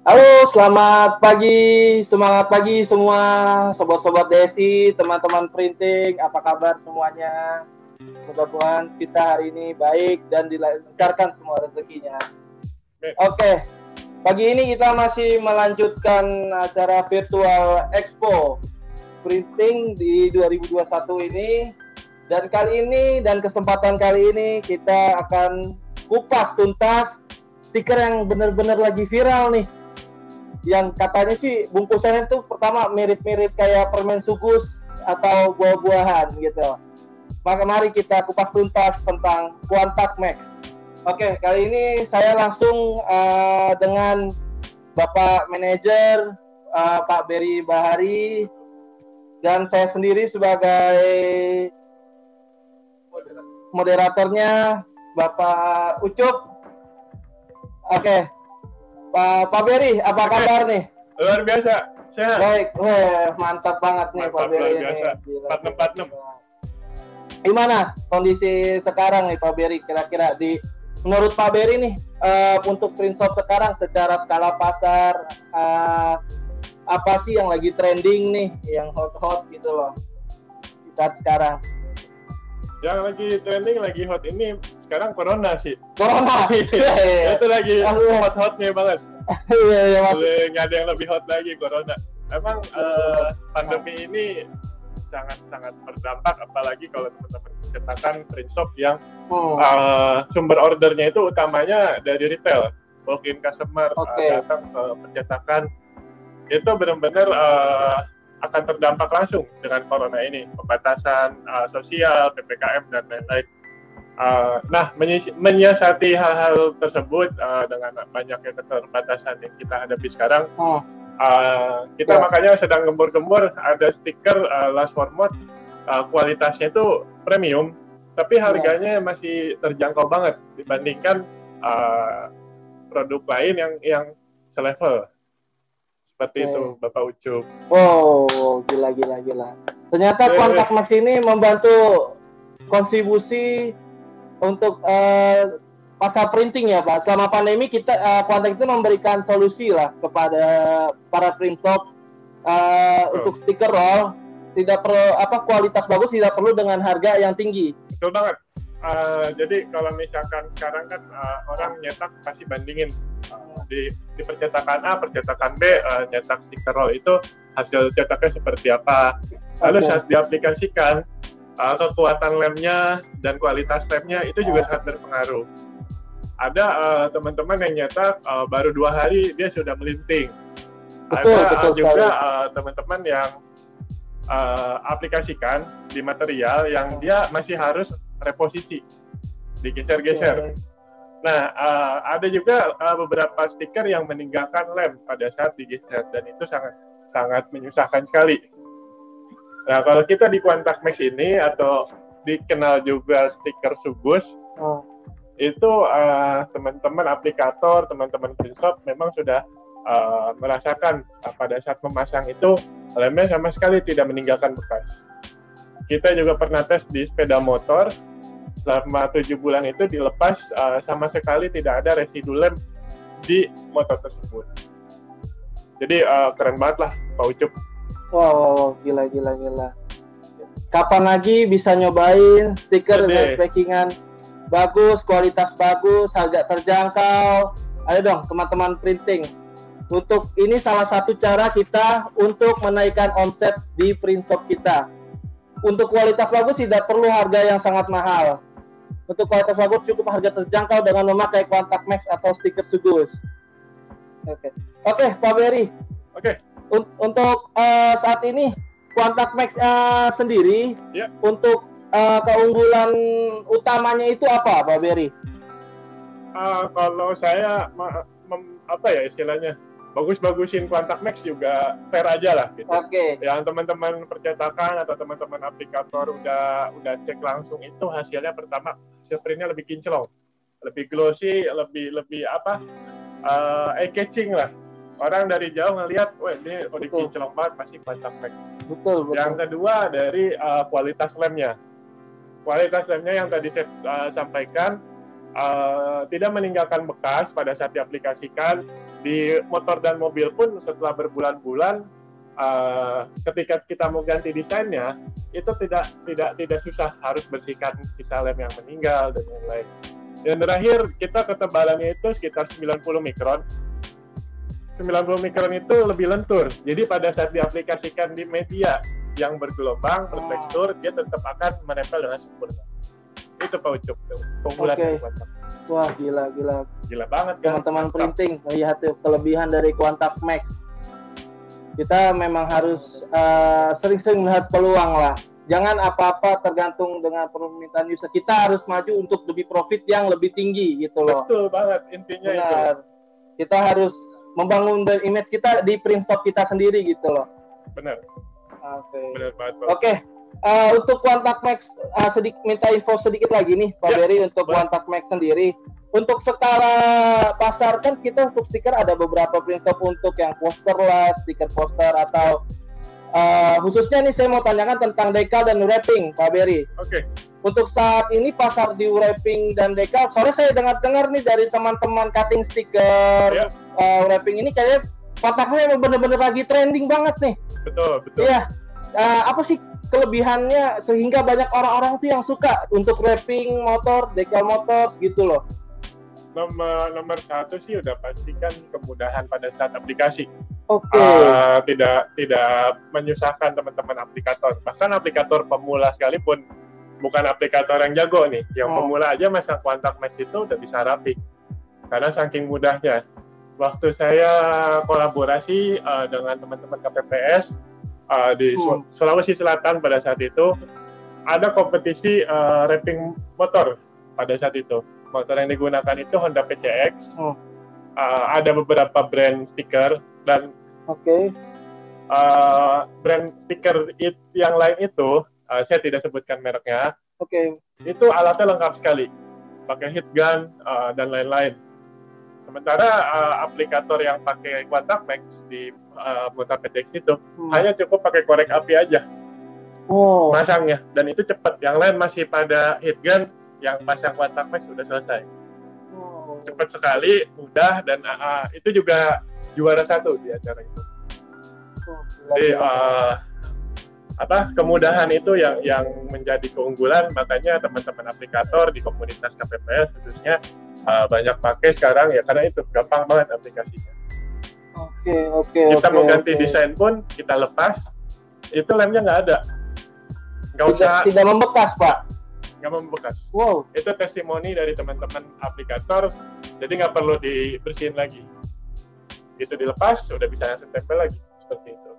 Halo, selamat pagi, semangat pagi semua sobat-sobat Desi, teman-teman printing, apa kabar semuanya? Mudah-mudahan kita hari ini baik dan dilancarkan semua rezekinya. Oke, pagi ini kita masih melanjutkan acara virtual Expo Printing di 2021 ini. Dan kali ini dan kesempatan kali ini kita akan kupas tuntas stiker yang benar-benar lagi viral nih. Yang katanya sih bungkusannya tuh pertama mirip-mirip kayak permen sugus atau buah-buahan gitu. Maka mari kita kupas tuntas tentang Quantac Max. Oke, kali ini saya langsung dengan Bapak Manajer Pak Berry Bahari dan saya sendiri sebagai moderatornya Bapak Ucup. Oke. Pak Berry, apa kabar nih? Luar biasa, sehat. Baik, mantap banget nih Pak Berry. Luar biasa, 46. Gimana kondisi sekarang nih Pak Berry? Kira-kira menurut Pak Berry nih, untuk print shop sekarang secara skala pasar, apa sih yang lagi trending nih, yang hot-hot gitu loh saat sekarang? Yang lagi trending, lagi hot ini sekarang corona sih. Corona? Itu lagi hot-hotnya banget. Iya. Nggak ada yang lebih hot lagi, corona. Emang pandemi ini sangat-sangat berdampak, apalagi kalau teman-teman cetakan print shop yang sumber ordernya itu utamanya dari retail. Walk-in customer datang ke percetakan, itu benar-benar akan terdampak langsung dengan corona ini, pembatasan sosial, PPKM dan lain-lain. Nah, menyiasati hal-hal tersebut dengan banyaknya keterbatasan yang kita hadapi sekarang, kita makanya sedang gembur-gembur ada stiker last for mode, kualitasnya itu premium, tapi harganya masih terjangkau banget dibandingkan produk lain yang selevel. Seperti itu, Bapak Ucup. Wow, gila. Ternyata Quantac Max ini membantu kontribusi untuk pasar printing ya Pak. Selama pandemi kita Quantac itu memberikan solusi lah kepada para print shop untuk stiker roll, tidak perlu kualitas bagus, tidak perlu dengan harga yang tinggi. Betul banget. Jadi kalau misalkan sekarang kan orang nyetak pasti bandingin di percetakan A, percetakan B, nyetak stiker roll itu hasil cetaknya seperti apa. Lalu saat diaplikasikan, kekuatan lemnya dan kualitas lemnya itu juga sangat berpengaruh. Ada teman-teman yang nyetak baru 2 hari dia sudah melinting. Ada juga teman-teman yang aplikasikan di material yang dia masih harus reposisi, digeser-geser. Nah, ada juga beberapa stiker yang meninggalkan lem pada saat digeser, dan itu sangat menyusahkan sekali. Nah, kalau kita di Quantac Max ini, atau dikenal juga stiker sugus, itu teman-teman aplikator, teman-teman print shop memang sudah merasakan pada saat memasang itu lemnya sama sekali tidak meninggalkan bekas. Kita juga pernah tes di sepeda motor, selama 7 bulan itu dilepas, sama sekali tidak ada residu lem di motor tersebut. Jadi keren banget lah Pak Ucup. Wow, gila. Kapan lagi bisa nyobain stiker dengan packingan bagus, kualitas bagus, harga terjangkau? Ayo dong teman-teman printing. Untuk ini salah satu cara kita untuk menaikkan omset di print shop kita. Untuk kualitas bagus tidak perlu harga yang sangat mahal. Untuk kualitas bagus cukup harga terjangkau dengan memakai Quantac Max atau stiker sugus. Oke, Pak Berry. Untuk saat ini Quantac Max sendiri, untuk keunggulan utamanya itu apa, Pak Berry? Kalau saya istilahnya bagus-bagusin Quantac Max juga fair aja lah gitu. Yang teman-teman percetakan atau teman-teman aplikator udah cek langsung, itu hasilnya pertama printnya lebih kinclong, lebih glossy, lebih eye-catching lah. Orang dari jauh ngelihat, wah ini udah kinclong banget, pasti Quantac Max. Betul. Yang kedua dari kualitas lemnya. Kualitas lemnya yang tadi saya sampaikan, tidak meninggalkan bekas pada saat diaplikasikan. Di motor dan mobil pun setelah berbulan-bulan, ketika kita mau ganti desainnya, itu tidak susah, harus bersihkan sisa lem yang meninggal dan lain-lain. Dan terakhir, kita ketebalannya itu sekitar 90 mikron. 90 mikron itu lebih lentur. Jadi pada saat diaplikasikan di media yang bergelombang, bertekstur, dia tetap akan menempel dengan sempurna. Itu Pak Ucup, keunggulan dari Quantac. Wah, gila. Gila banget kan? Teman-teman printing, lihat kelebihan dari Quantac Max. Kita memang harus sering-sering melihat peluang lah. Jangan apa-apa tergantung dengan permintaan user. Kita harus maju untuk lebih profit yang lebih tinggi gitu loh. Betul banget, intinya itu. Kita harus membangun image kita di print shop kita sendiri gitu loh. Benar. Oke. Benar banget. Oke. Untuk Quantac Max minta info sedikit lagi nih Pak Berry untuk Quantac Max sendiri. Untuk skala pasar kan kita untuk stiker ada beberapa print shop untuk yang poster lah, stiker poster atau khususnya nih saya mau tanyakan tentang decal dan wrapping Pak Berry. Oke. Untuk saat ini pasar di wrapping dan decal, sore saya dengar nih dari teman-teman cutting stiker wrapping ini kayaknya Quantacnya bener-bener lagi trending banget nih. Betul. Iya. Apa sih kelebihannya sehingga banyak orang-orang tuh yang suka untuk wrapping motor, decal motor gitu loh? Nomor satu sih udah pastikan kemudahan pada saat aplikasi. Oke. Tidak menyusahkan teman-teman aplikator. Bahkan aplikator pemula sekalipun, bukan aplikator yang jago nih, yang pemula aja masang Quantac Max itu udah bisa rapi. Karena saking mudahnya. Waktu saya kolaborasi dengan teman-teman KPPS di Sulawesi Selatan pada saat itu, ada kompetisi wrapping motor pada saat itu. Motor yang digunakan itu Honda PCX. Ada beberapa brand stiker dan brand stiker yang lain itu saya tidak sebutkan mereknya. Itu alatnya lengkap sekali, pakai heat gun dan lain-lain. Sementara aplikator yang pakai Quantac Max di motor PCX itu hanya cukup pakai korek api aja masangnya, dan itu cepat. Yang lain masih pada heat gun, yang pasang Quantac Max sudah selesai. Cepat sekali, mudah, dan itu juga juara 1 di acara itu. Jadi kemudahan itu yang menjadi keunggulan, makanya teman-teman aplikator di komunitas KPPS khususnya banyak pakai sekarang ya, karena itu gampang banget aplikasinya. Kita mau ganti desain pun kita lepas, itu lemnya nggak ada, tidak membekas Pak. Nggak membekas. Itu testimoni dari teman-teman aplikator, jadi nggak perlu dibersihin lagi. Itu dilepas, udah bisa langsung tempel lagi, seperti itu.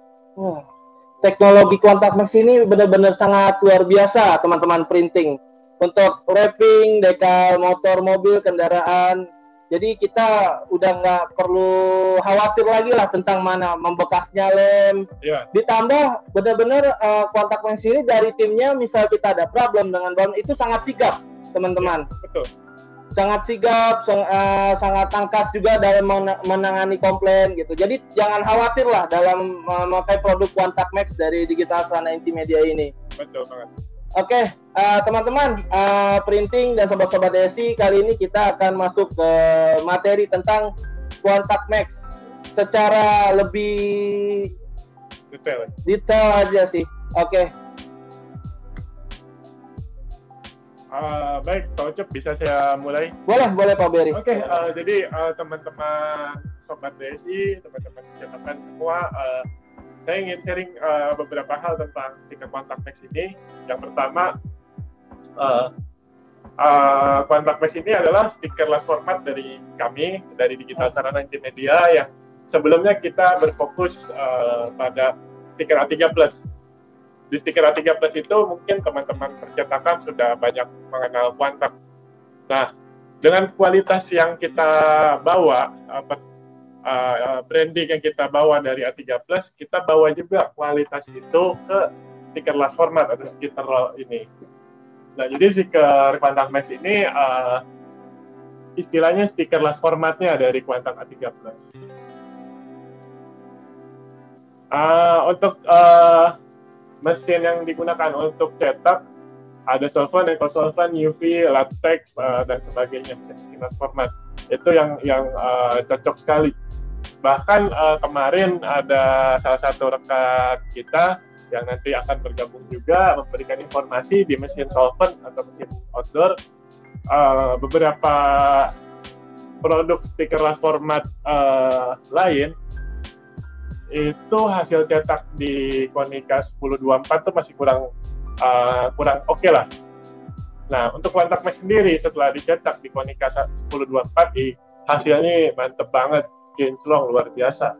Teknologi Quantac Max ini benar-benar sangat luar biasa, teman-teman printing. Untuk wrapping, decal, motor, mobil, kendaraan. Jadi kita udah nggak perlu khawatir lagi lah tentang mana membekasnya lem. Ditambah benar-benar Quantac Max ini dari timnya, misal kita ada problem dengan bahan, itu sangat sigap, teman-teman. Betul. Sangat sigap, sangat angkat juga dalam menangani komplain gitu. Jadi jangan khawatir lah dalam memakai produk Quantac Max dari Digital Sarana Intimedia ini. Betul banget. Oke, teman-teman printing dan sobat-sobat DSI, kali ini kita akan masuk ke materi tentang Quantac Max secara lebih detail aja sih. Oke. Baik, Pak Ucup, bisa saya mulai? Boleh Pak Berry. Oke, jadi teman-teman sobat DSI, teman-teman cetakan semua, saya ingin sharing beberapa hal tentang stiker Quantac Max ini. Yang pertama, Quantac Max ini adalah stiker last format dari kami, dari Digital Sarana Intimedia, yang sebelumnya kita berfokus pada stiker A3 Plus. Di stiker A3 Plus itu mungkin teman-teman percetakan sudah banyak mengenal Quantac. Nah, dengan kualitas yang kita bawa, branding yang kita bawa dari A3 Plus, kita bawa juga kualitas itu ke stiker last format atau stiker roll ini. Nah, jadi stiker Quantac Max ini istilahnya stiker last formatnya dari Quantac A3 Plus. Untuk mesin yang digunakan untuk cetak ada solvent, ekosolvent, UV, latex dan sebagainya, sinar format. Itu yang cocok sekali. Bahkan kemarin ada salah satu rekan kita yang nanti akan bergabung juga memberikan informasi di mesin solvent atau mesin outdoor, beberapa produk stiker format lain itu hasil cetak di Konica 1024 itu masih kurang oke lah. Nah, untuk Quantac Max sendiri setelah dicetak di Konica 1024 hasilnya mantep banget, kinclong luar biasa.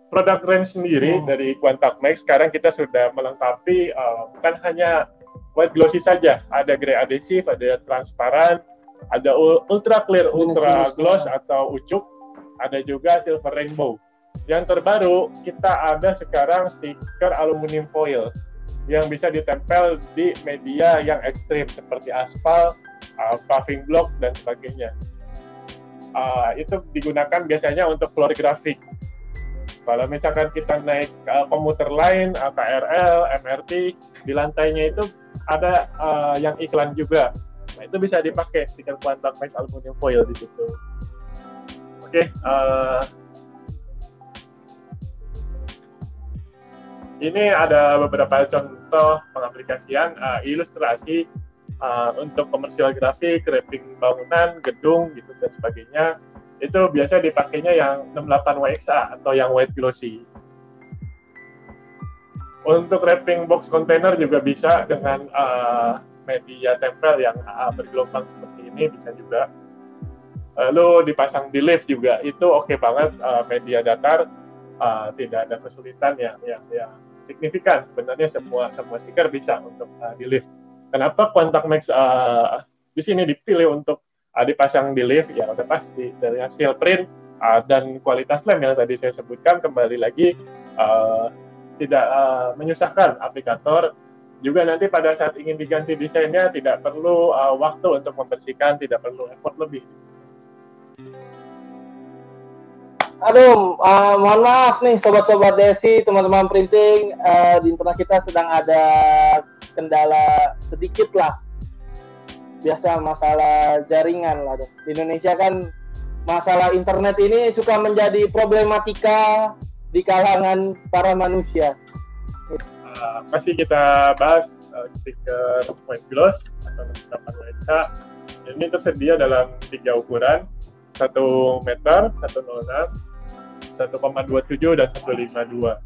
Produk range sendiri dari Quantac Max sekarang kita sudah melengkapi bukan hanya white glossy saja, ada grey adhesive, ada transparan, ada ultra clear, ultra gloss atau ucuk, ada juga silver rainbow. Yang terbaru kita ada sekarang stiker aluminium foil yang bisa ditempel di media yang ekstrim seperti aspal, paving block dan sebagainya. Itu digunakan biasanya untuk floor grafik. Kalau misalkan kita naik komuter lain, KRL, MRT, di lantainya itu ada yang iklan juga. Nah, itu bisa dipakai stiker Quantac Max aluminium foil di situ. Oke, ini ada beberapa contoh pengaplikasian ilustrasi untuk komersial grafik, wrapping bangunan, gedung, gitu dan sebagainya. Itu biasa dipakainya yang 68 WXA atau yang white glossy. Untuk wrapping box container juga bisa dengan media tempel yang bergelombang seperti ini, bisa juga. Lalu dipasang di lift juga, itu oke banget, media datar, tidak ada kesulitan yang signifikan. Sebenarnya semua stiker bisa untuk di lift. Kenapa Quantac Max di sini dipilih untuk dipasang di lift? Ya udah pasti dari hasil print dan kualitas lem yang tadi saya sebutkan, kembali lagi tidak menyusahkan aplikator. Juga nanti pada saat ingin diganti desainnya tidak perlu waktu untuk membersihkan, tidak perlu effort lebih. Aduh, mohon maaf nih sobat-sobat Desi, teman-teman printing, di internet kita sedang ada kendala sedikit lah. Biasa masalah jaringan lah. Di Indonesia kan masalah internet ini suka menjadi problematika di kalangan para manusia. Masih kita bahas stiker white gloss atau 68 WXA. Ini tersedia dalam 3 ukuran, 1 meter, 106, 1,27 dan 152.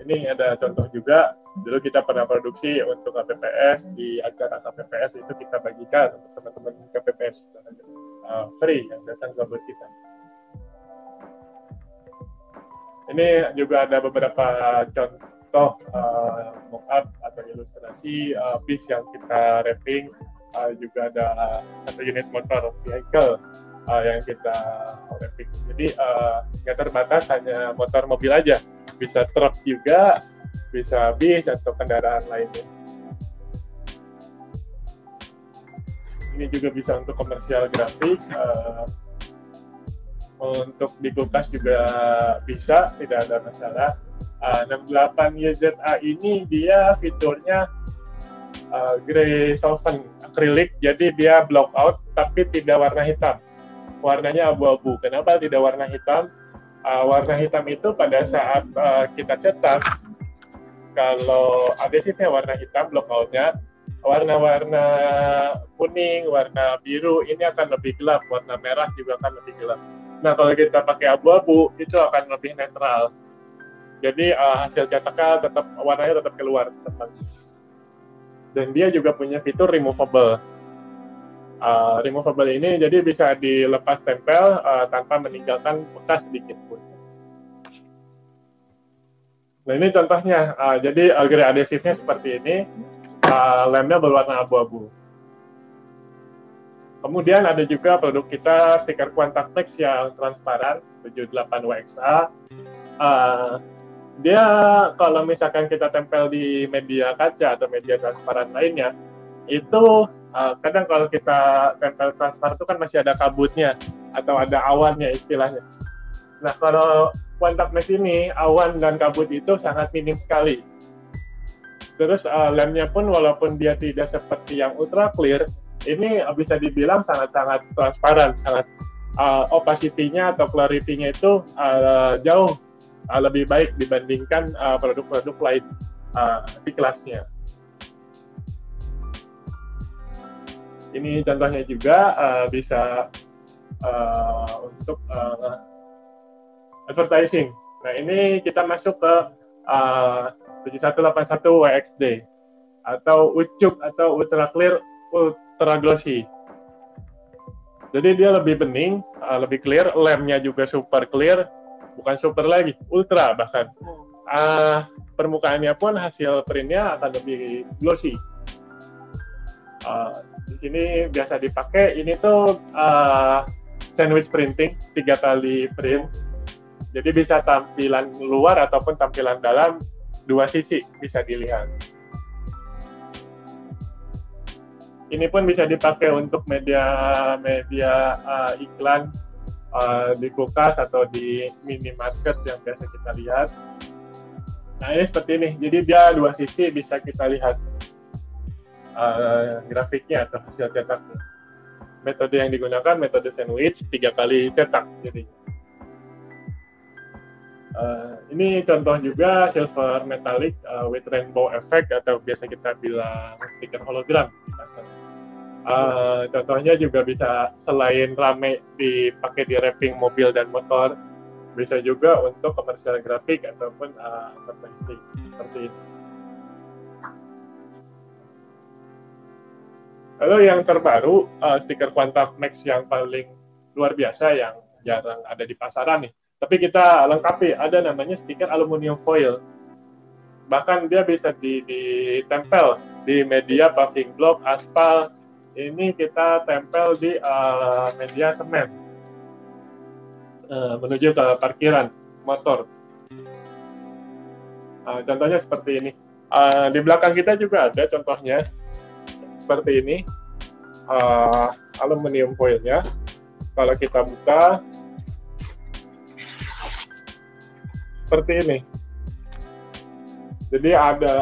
Ini ada contoh juga. Dulu kita pernah produksi untuk KPPS, di acara KPPS itu kita bagikan untuk teman-teman KPPS free yang datang ke booth kita. Ini juga ada beberapa contoh mock-up atau ilustrasi piece yang kita wrapping. Juga ada 1 unit motor vehicle yang kita wrapping. Jadi nggak terbatas hanya motor mobil aja, bisa truk juga, bisa bis atau kendaraan lainnya. Ini juga bisa untuk komersial grafik, untuk di kulkas juga bisa, tidak ada masalah. 68 YZA ini dia fiturnya grey solvent acrylic, jadi dia block out tapi tidak warna hitam, warnanya abu-abu. Kenapa tidak warna hitam? Warna hitam itu pada saat kita cetak, kalau adhesifnya warna hitam, block outnya warna-warna kuning, warna biru ini akan lebih gelap, warna merah juga akan lebih gelap. Nah, kalau kita pakai abu-abu itu akan lebih netral. Jadi hasil cetaknya tetap, warnanya tetap keluar teman. Dan dia juga punya fitur removable. Removable ini jadi bisa dilepas tempel tanpa meninggalkan bekas sedikit pun. Nah, ini contohnya. Jadi grey adhesifnya seperti ini, lemnya berwarna abu-abu. Kemudian ada juga produk kita stiker Quantac Max yang transparan 78 WXA. Dia kalau misalkan kita tempel di media kaca atau media transparan lainnya, itu kadang kalau kita tempel transparan itu kan masih ada kabutnya atau ada awannya istilahnya. Nah, kalau Quantac Max ini awan dan kabut itu sangat minim sekali. Terus lemnya pun walaupun dia tidak seperti yang ultra clear, ini bisa dibilang sangat-sangat transparan, sangat opacity-nya atau clarity-nya itu jauh lebih baik dibandingkan produk-produk lain di kelasnya. Ini contohnya juga bisa untuk advertising. Nah, ini kita masuk ke 7181 WXD atau UCUK atau Ultra Clear Ultra Glossy. Jadi dia lebih bening, lebih clear, lemnya juga super clear, bukan super lagi, ultra bahkan. Permukaannya pun hasil printnya akan lebih glossy. Di sini biasa dipakai, ini tuh sandwich printing, 3 kali print. Jadi bisa tampilan luar ataupun tampilan dalam, 2 sisi bisa dilihat. Ini pun bisa dipakai untuk media iklan di kulkas atau di minimarket yang biasa kita lihat. Nah, ini seperti ini. Jadi dia 2 sisi bisa kita lihat grafiknya atau hasil cetaknya. Metode yang digunakan metode sandwich, 3 kali cetak. Jadi ini contoh juga silver metallic with rainbow effect atau biasa kita bilang stiker hologram. Contohnya juga bisa selain rame dipakai di wrapping mobil dan motor, bisa juga untuk komersial grafik ataupun advertising seperti ini. Lalu yang terbaru, stiker Quantac Max yang paling luar biasa yang jarang ada di pasaran nih. Tapi kita lengkapi, ada namanya stiker aluminium foil. Bahkan dia bisa ditempel di media paving block, aspal. Ini kita tempel di media semen menuju ke parkiran motor. Contohnya seperti ini. Di belakang kita juga ada contohnya seperti ini, aluminium foilnya. Kalau kita buka seperti ini. Jadi ada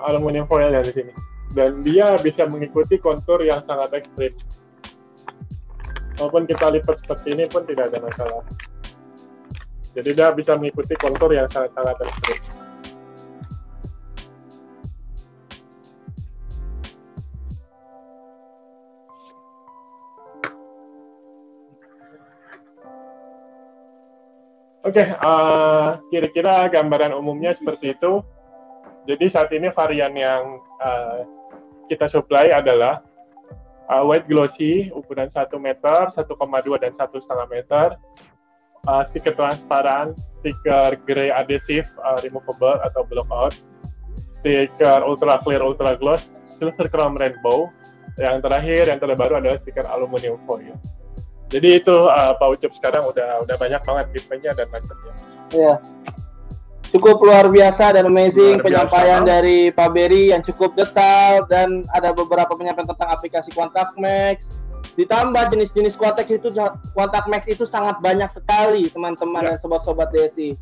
aluminium foilnya di sini. Dan dia bisa mengikuti kontur yang sangat ekstrim. Walaupun kita lipat seperti ini pun tidak ada masalah. Jadi dia bisa mengikuti kontur yang sangat-sangat ekstrim. Oke, kira-kira gambaran umumnya seperti itu. Jadi saat ini varian yang kita supply adalah white glossy ukuran 1 meter, 1,2 dan 1,5 meter, stiker transparan, stiker gray adhesive removable atau block-out, stiker ultra clear ultra gloss, silver chrome rainbow, yang terakhir yang terbaru adalah stiker aluminium foil. Jadi itu Pak Ucup sekarang udah banyak banget tipenya dan macamnya. Iya. Cukup luar biasa dan amazing penyampaian dari Pak Berry yang cukup detail, dan ada beberapa penyampaian tentang aplikasi Quantac Max. Ditambah jenis-jenis Quantac Max itu sangat banyak sekali teman-teman dan sobat-sobat DSI.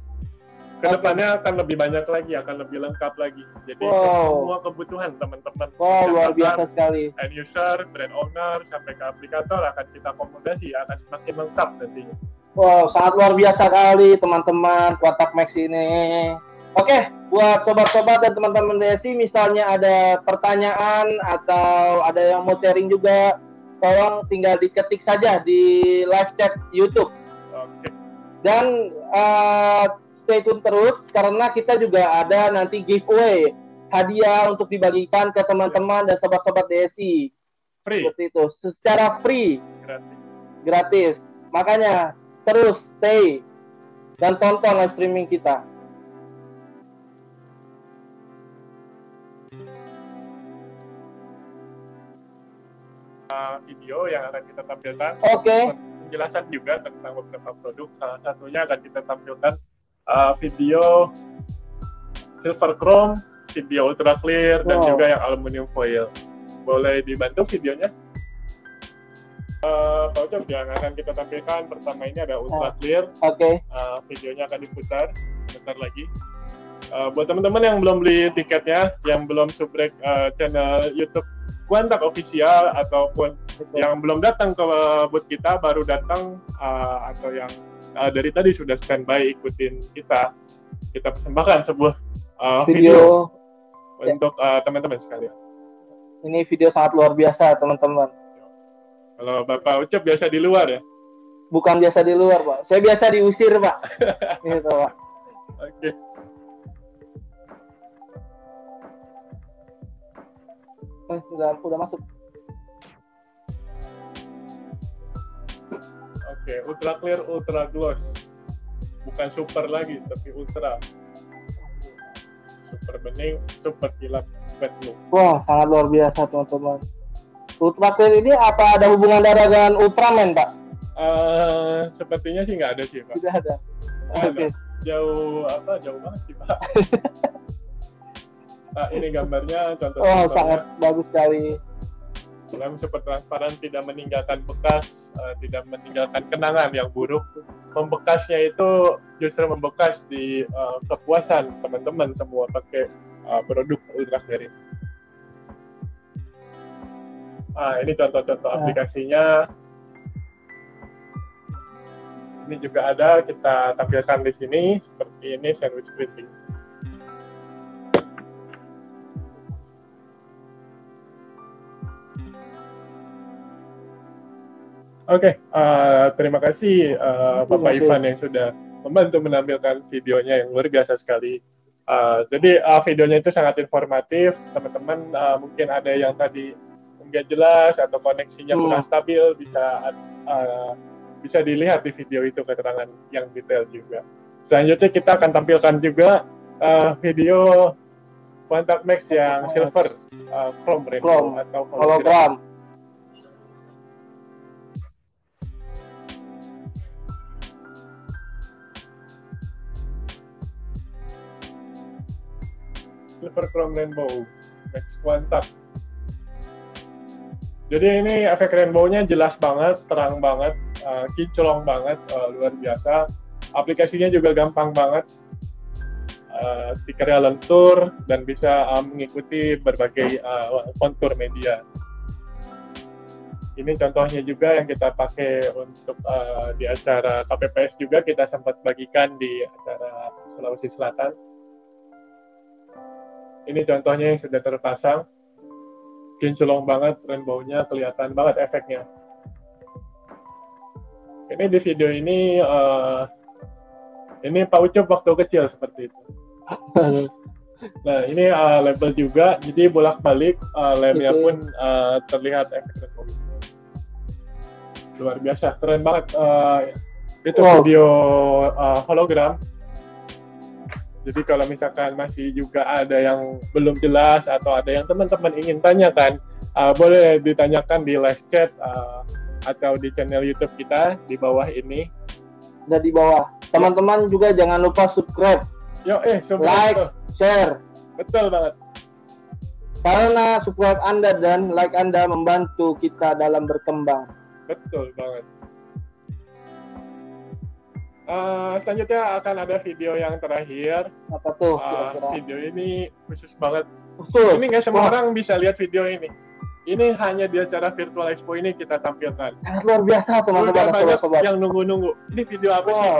Kedepannya akan lebih banyak lagi, akan lebih lengkap lagi. Jadi semua kebutuhan teman-teman. Luar biasa sekali. End user, brand owner, sampai ke aplikator akan kita akomodasi, akan semakin lengkap nantinya. Wow, sangat luar biasa kali teman-teman Quantac Max ini. Oke, buat sobat-sobat dan teman-teman DSI, misalnya ada pertanyaan atau ada yang mau sharing juga, tolong tinggal diketik saja di live chat YouTube. Oke. Dan stay tune terus karena kita juga ada nanti giveaway hadiah untuk dibagikan ke teman-teman dan sobat-sobat DSI. Free. Seperti itu, secara free. Gratis. Makanya terus stay dan tonton live streaming kita. Video yang akan kita tampilkan. Oke. Penjelasan juga tentang beberapa produk. Salah satunya akan kita tampilkan video silver chrome, video ultra clear, dan juga yang aluminium foil. Boleh dibantu videonya? Pak Ucap yang akan kita tampilkan pertama ini ada Ultra Clear. Oke. Videonya akan diputar sebentar lagi. Buat teman-teman yang belum beli tiketnya, yang belum subrek channel YouTube Quantak Official, ataupun yang belum datang ke booth kita, baru datang atau yang dari tadi sudah standby ikutin kita persembahkan sebuah video untuk teman-teman sekalian. Ini video sangat luar biasa, teman-teman. Kalau Bapak Ucap biasa di luar ya? Bukan biasa di luar, Pak. Saya biasa diusir, Pak. Gitu, Pak. Oke. Udah masuk. Oke, Ultra Clear, Ultra Gloss. Bukan super lagi, tapi ultra. Super bening, super kilap, wet look. Wah, sangat luar biasa, teman-teman. Ultra Clear ini apa ada hubungan darah dengan Ultraman, Pak? Sepertinya sih nggak ada sih, Pak. Tidak ada. Oke. Jauh banget sih, Pak. Nah, ini gambarnya, contoh. Oh, sangat bagus sekali. Film super transparan, tidak meninggalkan bekas, tidak meninggalkan kenangan yang buruk. Membekasnya itu justru membekas di kepuasan teman-teman semua pakai produk Ultra Clear ini. Ini contoh-contoh aplikasinya. Ini juga ada, kita tampilkan di sini seperti ini, sandwich printing. Oke, terima kasih Bapak Ivan yang sudah membantu menampilkan videonya yang luar biasa sekali. Jadi videonya itu sangat informatif, teman-teman mungkin ada yang tadi nggak jelas atau koneksinya kurang stabil, bisa dilihat di video itu keterangan yang detail juga. Selanjutnya kita akan tampilkan juga video Quantak Max yang silver, chrome rainbow atau hologram. Silver Chrome Rainbow Max Quantak. Jadi ini efek rainbow-nya jelas banget, terang banget, kinclong banget, luar biasa. Aplikasinya juga gampang banget, stikernya lentur dan bisa mengikuti berbagai kontur media. Ini contohnya juga yang kita pakai untuk di acara KPPS juga, kita sempat bagikan di acara Sulawesi Selatan. Ini contohnya yang sudah terpasang. Kinclong banget, rainbow-nya kelihatan banget efeknya. Ini di video ini Pak Ucup waktu kecil seperti itu. Nah, ini label juga, jadi bolak-balik lemnya pun terlihat efek rainbow. Luar biasa, keren banget. Itu video hologram. Jadi kalau misalkan masih juga ada yang belum jelas atau ada yang teman-teman ingin tanyakan, boleh ditanyakan di live chat atau di channel YouTube kita di bawah ini. Ada di bawah. Teman-teman juga jangan lupa subscribe, like, share. Betul banget. Karena subscribe Anda dan like Anda membantu kita dalam berkembang. Betul banget. Selanjutnya akan ada video yang terakhir. Apa tuh? Video ini khusus banget. Khusus. Ini nggak semua orang bisa lihat video ini. Ini hanya di acara Virtual Expo ini kita tampilkan. Luar biasa teman-teman. Udah banyak yang nunggu-nunggu. Ini video apa sih?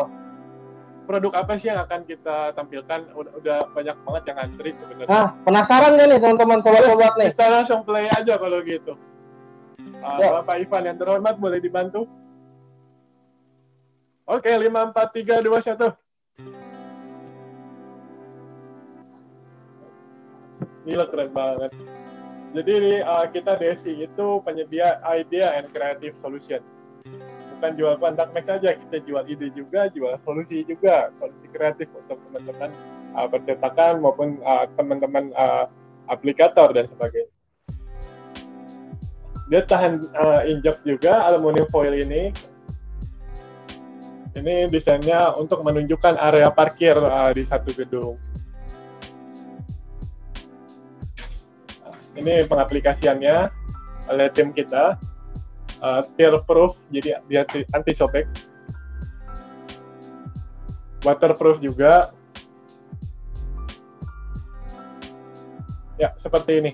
Produk apa sih yang akan kita tampilkan? Udah banyak banget yang antri sebenarnya. Penasaran nggak nih teman-teman sobat-sobat nih? Kita langsung play aja kalau gitu. Bapak Ivan yang terhormat boleh dibantu? Oke, 5, 4, 3, 2, 1. Gila, keren banget. Jadi kita Desi itu penyedia idea and creative solution. Bukan jual Quantak Max saja, kita jual ide juga, jual solusi juga. Solusi kreatif untuk teman-teman percetakan maupun teman-teman aplikator dan sebagainya. Dia tahan injek juga, aluminium foil ini. Ini desainnya untuk menunjukkan area parkir di satu gedung. Ini pengaplikasiannya oleh tim kita. tear proof, jadi dia anti sobek, waterproof juga. Ya, seperti ini.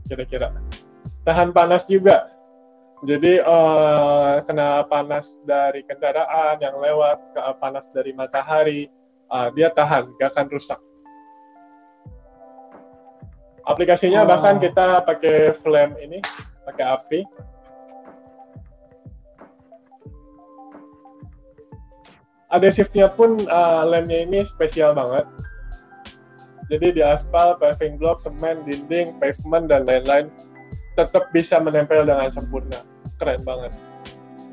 Kira-kira tahan panas juga. Jadi kena panas dari kendaraan yang lewat, ke panas dari matahari, dia tahan, gak akan rusak. Aplikasinya bahkan kita pakai flame ini, pakai api. Adesifnya pun lemnya ini spesial banget. Jadi di aspal, paving block, semen, dinding, pavement, dan lain-lain tetap bisa menempel dengan sempurna. Keren banget.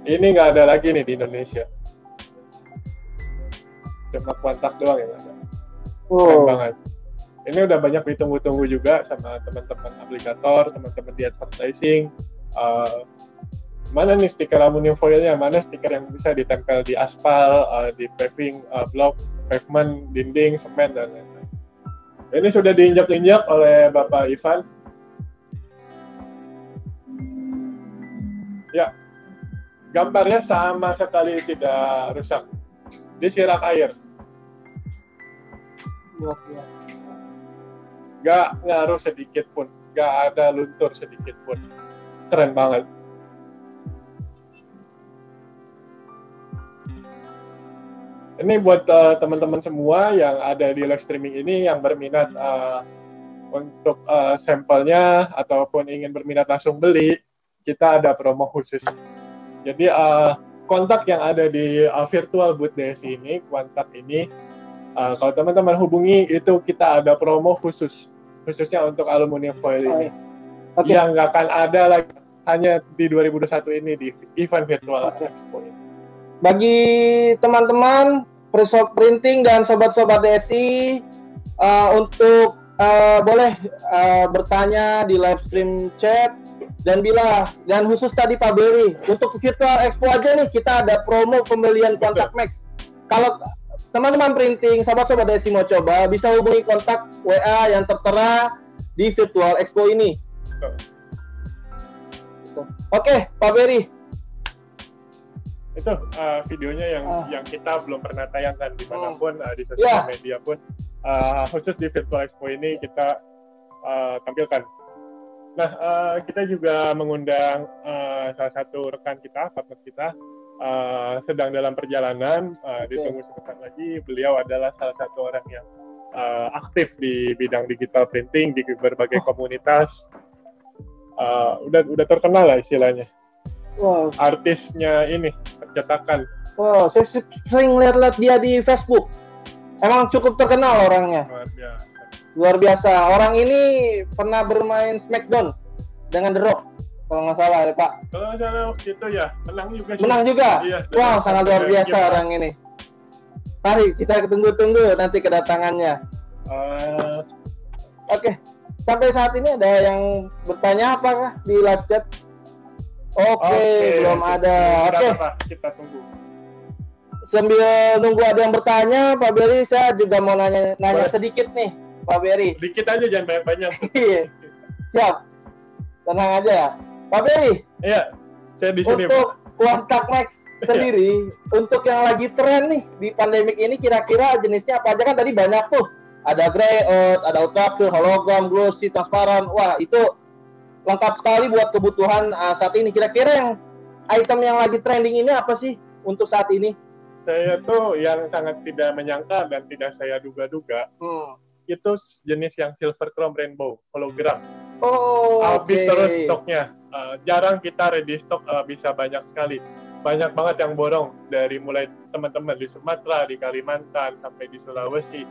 Ini nggak ada lagi nih di Indonesia. Cuma Quantac doang yang ada. Keren banget. Ini udah banyak ditunggu-tunggu juga sama teman-teman aplikator, teman-teman di advertising. Mana nih stiker aluminium foilnya? Mana stiker yang bisa ditempel di aspal, di paving block, pavement, dinding, semen, dan lain-lain. Ini sudah diinjak-injak oleh Bapak Ivan. Ya, gambarnya sama sekali tidak rusak. Disiram air. Gak ngaruh sedikit pun. Gak ada luntur sedikit pun. Keren banget. Ini buat teman-teman semua yang ada di live streaming ini yang berminat untuk sampelnya ataupun ingin berminat langsung beli, kita ada promo khusus. Jadi kontak yang ada di virtual booth DSI ini, Quantac ini, kalau teman-teman hubungi itu kita ada promo khususnya untuk aluminium foil ini. Yang nggak akan ada lagi hanya di 2021 ini di event virtual Expo ini. Bagi teman-teman printing dan sobat-sobat DSI untuk boleh bertanya di live stream chat dan khusus tadi Pak Berry untuk virtual expo aja nih kita ada promo pembelian Quantac Max. Kalau teman-teman printing sobat-sobat DSI mau coba bisa hubungi kontak WA yang tertera di virtual expo ini. Oke, Pak Berry. Itu videonya yang kita belum pernah tayangkan dimanapun di sosial media pun, khusus di virtual expo ini kita tampilkan. Nah, kita juga mengundang salah satu rekan kita, partner kita, sedang dalam perjalanan, ditunggu sebentar lagi. Beliau adalah salah satu orang yang aktif di bidang digital printing di berbagai komunitas, udah terkenal lah istilahnya. Wow. Artisnya ini percetakan. Wow, saya sering lihat dia di Facebook. Emang cukup terkenal orangnya. Luar biasa. Orang ini pernah bermain Smackdown dengan The Rock, kalau nggak salah ya Pak. Kalau nggak salah waktu itu ya, menang juga. Menang juga? Iya, wow, sangat luar biasa orang ini. Mari kita tunggu-tunggu nanti kedatangannya. Oke. Sampai saat ini ada yang bertanya apakah di live chat? Oke, belum ada. Oke, kita tunggu. Sambil nunggu ada yang bertanya, Pak Berry, saya juga mau nanya sedikit nih, Pak Berry. Dikit aja, jangan banyak-banyak. Siap, tenang aja ya, Pak Berry. Iya, saya di sini. Untuk Quantac Max sendiri, untuk yang lagi tren nih di pandemik ini, kira-kira jenisnya apa aja kan tadi banyak tuh. Ada grey out, ada ultraviolet, hologram, glossy, transparan. Wah, itu lengkap sekali buat kebutuhan saat ini. Kira-kira yang item yang lagi trending ini apa sih untuk saat ini? Saya tuh yang sangat tidak menyangka dan tidak saya duga-duga, itu jenis yang silver chrome rainbow, hologram. Habis terus stoknya. Jarang kita ready stock bisa banyak sekali. Banyak banget yang borong, dari mulai teman-teman di Sumatera, di Kalimantan, sampai di Sulawesi.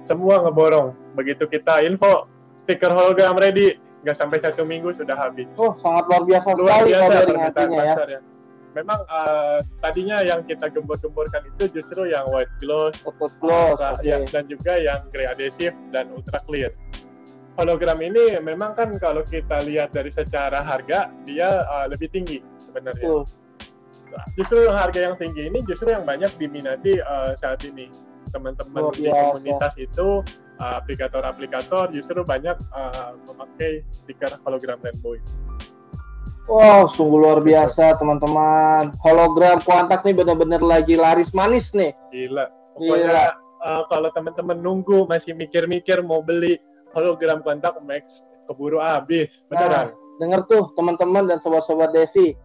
Semua ngeborong. Begitu kita info, stiker hologram ready, nggak sampai 1 minggu sudah habis. Sangat luar biasa sekali permintaan pasar ya. Memang tadinya yang kita gembor-gemborkan itu justru yang white gloss, dan juga yang grey adhesive dan ultra clear. Hologram ini memang kan kalau kita lihat dari secara harga dia lebih tinggi sebenarnya. Justru harga yang tinggi ini justru yang banyak diminati saat ini. Teman-teman di komunitas itu aplikator-aplikator justru banyak memakai stiker hologram rainbow. Wow, sungguh luar biasa teman-teman. Hologram Quantax nih bener-bener lagi laris manis nih. Gila. Pokoknya kalau teman-teman nunggu masih mikir-mikir mau beli hologram Quantax Max, keburu habis. Beneran. Dengar tuh teman-teman dan sobat-sobat Desi.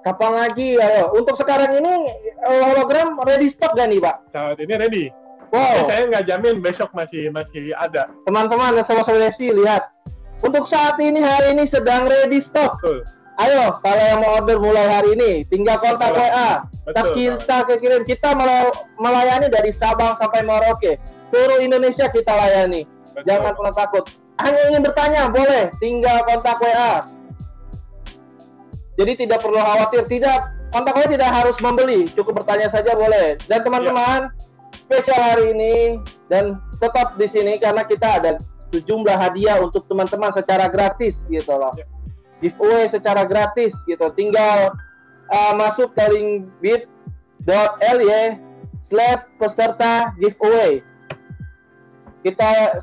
Kapan lagi? Ayo, untuk sekarang ini hologram ready stock gak nih, Pak? Saat ini ready. Wow. Saya nggak jamin besok masih ada. Teman-teman dan sobat-sobat Desi, lihat. Untuk saat ini, hari ini sedang ready stock. Betul. Ayo, kalau yang mau order mulai hari ini, tinggal kontak WA. Kita kirim. Kita melayani dari Sabang sampai Merauke. Seluruh Indonesia kita layani. Betul. Jangan pernah takut. Hanya ingin bertanya, boleh. Tinggal kontak WA. Jadi tidak perlu khawatir. Kontak WA tidak harus membeli. Cukup bertanya saja boleh. Dan teman-teman, spesial hari ini dan tetap di sini karena kita ada sejumlah hadiah untuk teman-teman secara gratis gitu loh. Giveaway secara gratis gitu. Tinggal masuk ke link bit.ly/peserta giveaway.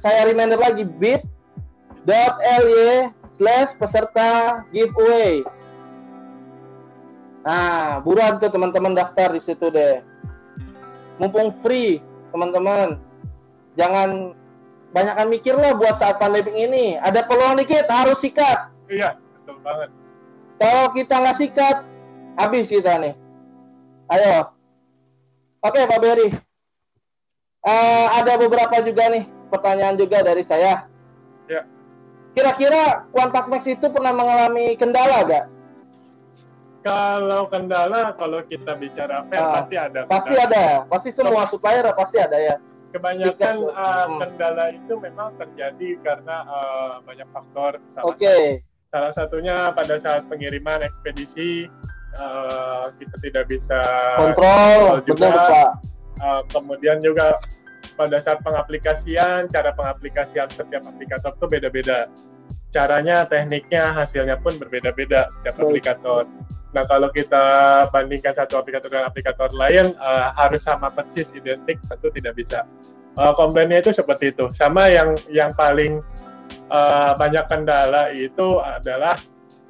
Saya reminder lagi bit.ly/peserta giveaway. Nah, buruan tuh teman-teman daftar di situ deh. Mumpung free, teman-teman. Jangan banyakkan mikir lah buat saat pandemi ini. Ada peluang dikit, harus sikat. Iya. Betul banget. Kalau kita nggak sikat, habis kita nih. Ayo. Oke, Pak Beri. Ada beberapa juga nih pertanyaan juga dari saya. Ya. Kira-kira Quantax Max itu pernah mengalami kendala nggak? Kalau kendala, kalau kita bicara pasti ada. Pasti ada. Pasti semua supplier pasti ada ya. Kebanyakan kendala itu memang terjadi karena banyak faktor. Oke. Salah satunya pada saat pengiriman ekspedisi kita tidak bisa kontrol juga. Betul, Pak. Kemudian juga pada saat pengaplikasian, cara pengaplikasian setiap aplikator itu beda-beda. Caranya, tekniknya, hasilnya pun berbeda-beda setiap aplikator. Nah, kalau kita bandingkan satu aplikator dengan aplikator lain, harus sama persis, identik, tentu tidak bisa. Komplainnya itu seperti itu. Sama yang paling banyak kendala itu adalah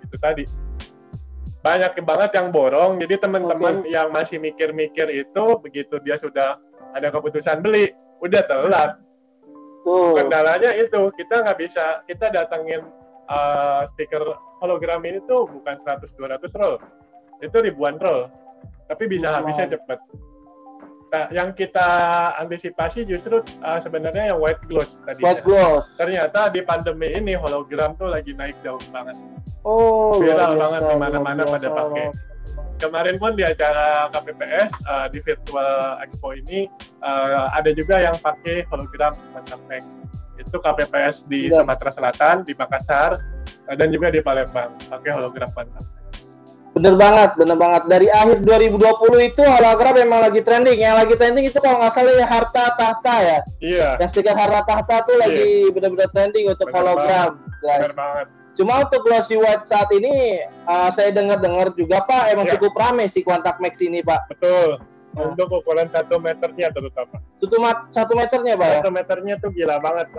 itu tadi, banyak banget yang borong. Jadi teman-teman yang masih mikir-mikir itu begitu dia sudah ada keputusan beli udah telat. Kendalanya itu kita nggak bisa, kita datangin stiker hologram ini tuh bukan 100-200 roll, itu ribuan roll, tapi bisa habisnya cepat. Nah, yang kita antisipasi justru sebenarnya yang white gloss tadi. White gloss. Ternyata di pandemi ini hologram tuh lagi naik jauh banget. Viral banget di mana-mana pada pakai. Kemarin pun di acara KPPS di virtual expo ini ada juga yang pakai hologram Quantax Max. Itu KPPS di Sumatera Selatan, di Makassar, dan juga di Palembang pakai hologram Quantax. Bener banget. Dari akhir 2020 itu hologram memang lagi trending. Yang lagi trending itu kalau nggak salah ya harta tahta ya. Iya. Yang stiker harta tahta tuh lagi benar-benar trending untuk hologram. Bener banget. Cuma untuk glossy white saat ini saya dengar juga Pak emang cukup ramai si Quantax Max ini Pak. Betul. Untuk ukuran 1 meternya terutama. 1 meternya Pak ya? 1 meternya tuh gila banget.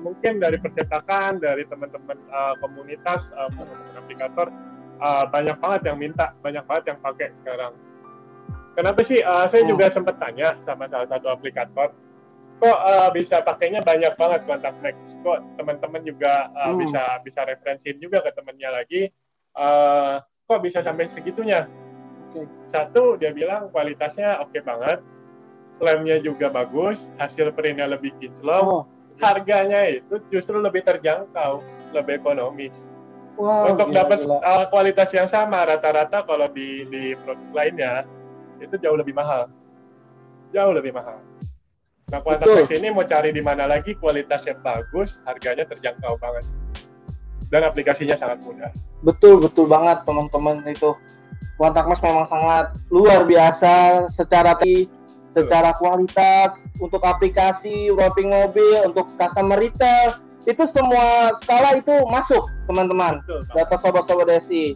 Mungkin dari percetakan, dari teman-teman komunitas, teman-teman aplikator, banyak banget yang minta, banyak banget yang pakai sekarang. Kenapa sih? Saya juga sempat tanya sama salah satu aplikator, kok bisa pakainya banyak banget Quantax Max? Kok teman-teman juga bisa referensiin juga ke temannya lagi, kok bisa sampai segitunya? Satu, dia bilang kualitasnya oke banget, lemnya juga bagus, hasil printnya lebih kinclong, harganya itu justru lebih terjangkau, lebih ekonomis. Untuk dapat kualitas yang sama, rata-rata kalau di produk lainnya itu jauh lebih mahal. Nah, Quantax Max ini mau cari di mana lagi kualitas yang bagus, harganya terjangkau banget, dan aplikasinya sangat mudah. Betul banget teman-teman itu. Quantax Max memang sangat luar biasa secara kualitas, untuk aplikasi, routing mobil, untuk customer retail, itu semua skala itu masuk teman-teman. Data sobat-sobat Desi.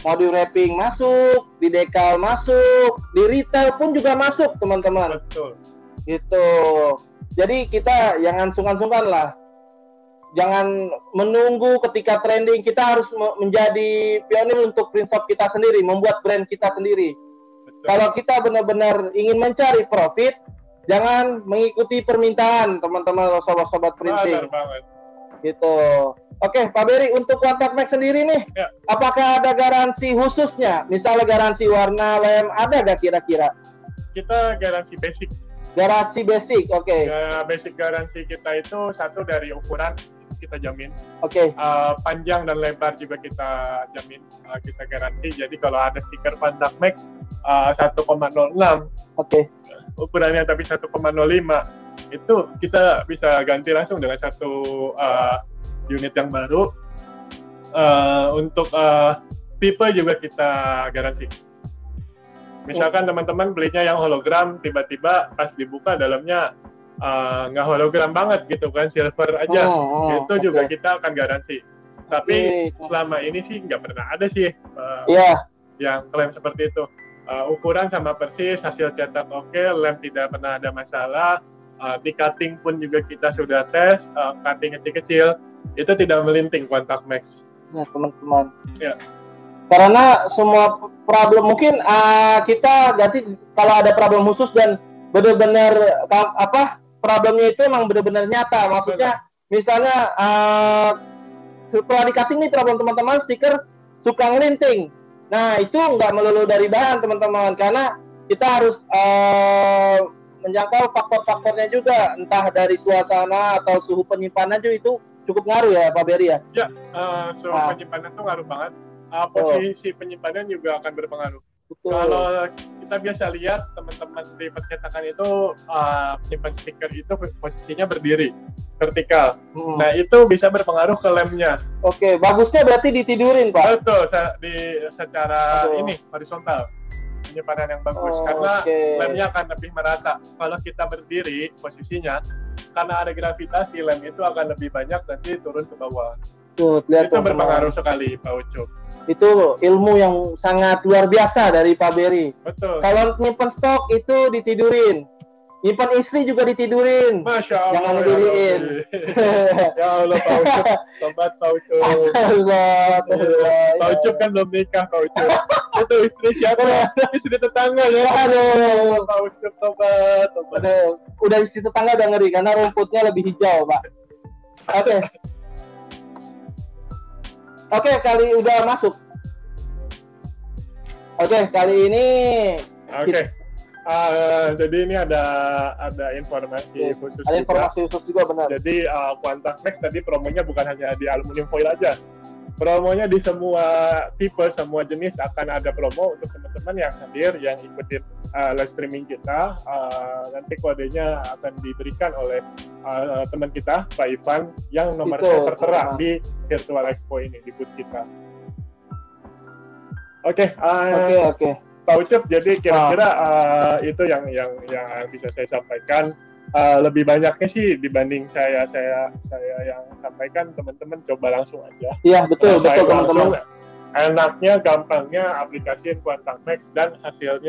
Modul wrapping masuk, di decal masuk, di retail pun juga masuk teman-teman. Betul. Gitu. Jadi kita jangan sungkan-sungkan lah. jangan menunggu ketika trending. Kita harus menjadi pionir untuk print shop kita sendiri, membuat brand kita sendiri. Betul. Kalau kita benar-benar ingin mencari profit, jangan mengikuti permintaan teman-teman sobat-sobat printing. Benar banget. Gitu. Oke, Pak Beri, untuk Quantac Max sendiri nih, ya, apakah ada garansi khususnya? Misalnya garansi warna, lem, ada nggak kira-kira? Kita garansi basic. Garansi basic, oke. Ya, basic garansi kita itu satu dari ukuran kita jamin. Oke. Panjang dan lebar juga kita jamin, kita garansi. Jadi kalau ada stiker Quantac Max 1,06, oke, ukurannya tapi 1,05, itu kita bisa ganti langsung dengan satu unit yang baru. Untuk tipe juga kita garansi. Misalkan teman-teman belinya yang hologram, tiba-tiba pas dibuka dalamnya nggak hologram banget gitu kan, silver aja, itu juga kita akan garansi. Tapi selama ini sih nggak pernah ada sih yang klaim seperti itu. Ukuran sama persis, hasil cetak oke, lem tidak pernah ada masalah. Di cutting pun juga kita sudah tes, cutting kecil-kecil itu tidak melinting Quantac Max. Ya teman-teman. Ya. Karena semua problem mungkin kita ganti kalau ada problem khusus dan benar-benar problemnya itu emang benar-benar nyata. Maksudnya misalnya setelah di cutting nih problem teman-teman, stiker suka ngelinting. Nah itu nggak melulu dari bahan teman-teman, karena kita harus menjangkau faktor-faktornya juga, entah dari suasana atau suhu penyimpanan juga itu cukup ngaruh ya Pak Beri ya? Ya, suhu penyimpanan itu ngaruh banget. Posisi penyimpanan juga akan berpengaruh. Betul. Kalau kita biasa lihat teman-teman di percetakan itu penyimpan stiker itu posisinya berdiri, vertikal. Nah itu bisa berpengaruh ke lemnya. Oke, bagusnya berarti ditidurin Pak? Betul, secara ini horizontal. Penyimpanan yang bagus, karena lemnya akan lebih merata. Kalau kita berdiri posisinya, karena ada gravitasi, lem itu akan lebih banyak nanti turun ke bawah. Tuh, lihat itu berpengaruh sekali Pak Ucup. Itu ilmu yang sangat luar biasa dari Pak Beri. Betul. Kalau nyimpen stok itu ditidurin, nyimpen istri juga ditidurin. Masya Allah. Jangan didiriin. Ya Allah Pak Ucup, sobat Pak Ucup. Pak Ucup kan belum nikah Pak Ucup. Itu istri siapa? Istri tetangga ya. Aduh, Pak Ucup sobat. Aduh, udah istri tetangga udah ngeri karena rumputnya lebih hijau Pak. Oke. Oke, kali udah masuk. Oke, kali ini. Oke. Jadi ini ada informasi khusus. Ada informasi khusus juga benar. Jadi Quantac Max tadi promonya bukan hanya di aluminium foil aja. Promonya di semua tipe, semua jenis akan ada promo untuk teman-teman yang hadir, yang ikutin live streaming kita. Nanti kodenya akan diberikan oleh teman kita, Pak Ivan, yang nomornya tertera di Virtual Expo ini, di booth kita. Oke. Pak Ucup, jadi kira-kira itu yang bisa saya sampaikan. Lebih banyaknya sih dibanding saya yang sampaikan, teman-teman coba langsung aja. Iya, betul teman-teman. Enaknya, gampangnya aplikasiin Quantac Max dan hasil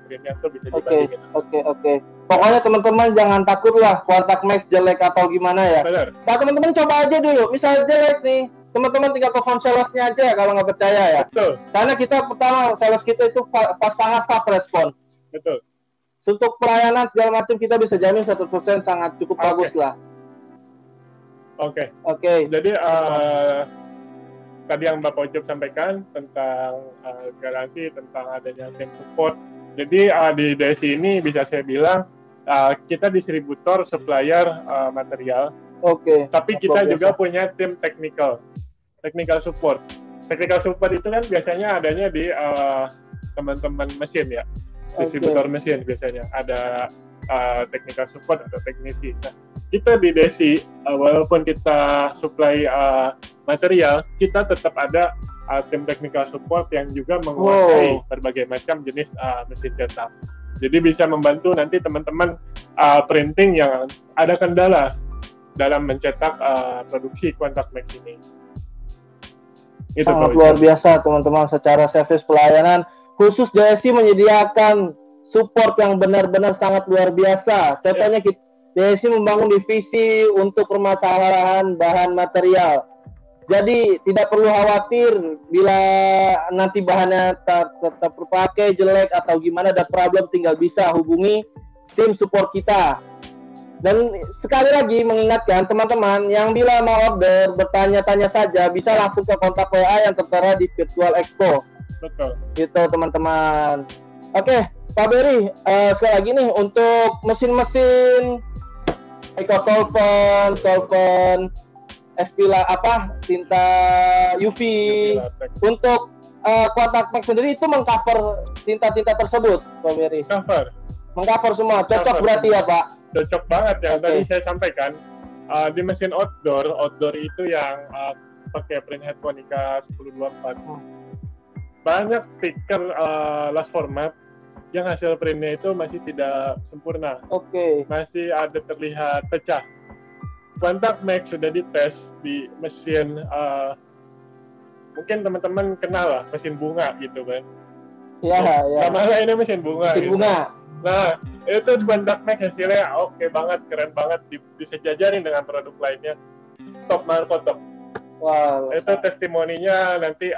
printnya tuh bisa dibandingin. Oke. Pokoknya teman-teman jangan takut lah Quantac Max jelek atau gimana ya. Benar. Nah, teman-teman coba aja dulu. Misalnya jelek nih, teman-teman tinggal telepon salesnya aja kalau nggak percaya ya. Betul. Karena kita pertama sales kita itu sangat fast respon. Betul. Untuk pelayanan segala macam kita bisa jamin 100% sangat cukup bagus lah. Oke. Jadi tadi yang Bapak Ucup sampaikan tentang garansi, tentang adanya tim support. Jadi di DSI ini bisa saya bilang kita distributor, supplier material. Tapi kita juga punya tim technical support. Technical support itu kan biasanya adanya di teman-teman mesin ya. Distributor mesin biasanya ada technical support atau teknisi. Nah, kita di DSI walaupun kita supply material, kita tetap ada tim technical support yang juga menguasai berbagai macam jenis mesin cetak. Jadi bisa membantu nanti teman-teman printing yang ada kendala dalam mencetak produksi Quantac Max ini. Itu sangat luar biasa teman-teman, secara service pelayanan khusus DSI menyediakan support yang benar-benar sangat luar biasa. Contohnya DSI membangun divisi untuk permasalahan bahan material. Jadi tidak perlu khawatir bila nanti bahannya tetap terpakai jelek atau gimana ada problem, tinggal bisa hubungi tim support kita. Dan sekali lagi mengingatkan teman-teman yang bila mau order bertanya-tanya saja bisa langsung ke kontak WA yang tertera di Virtual Expo. Betul. Gitu teman-teman. Oke, Pak Beri, sekali lagi nih untuk mesin-mesin solvent, Espila tinta UV untuk Quantac Max sendiri itu mengcover tinta-tinta tersebut, Pak Beri. Mengcover semua, cocok berarti ya Pak? Cocok banget yang tadi saya sampaikan. Di mesin outdoor itu yang pakai print head Konica 1024. Banyak stiker last format yang hasil printnya itu masih tidak sempurna. Masih ada terlihat pecah. Quantac Max sudah dites di mesin, mungkin teman-teman kenal lah, mesin bunga gitu kan. Iya. Namanya ini mesin bunga. Nah, itu Quantac Max hasilnya oke banget, keren banget, bisa jajarin dengan produk lainnya. Top markotop. Wow. Itu testimoninya nanti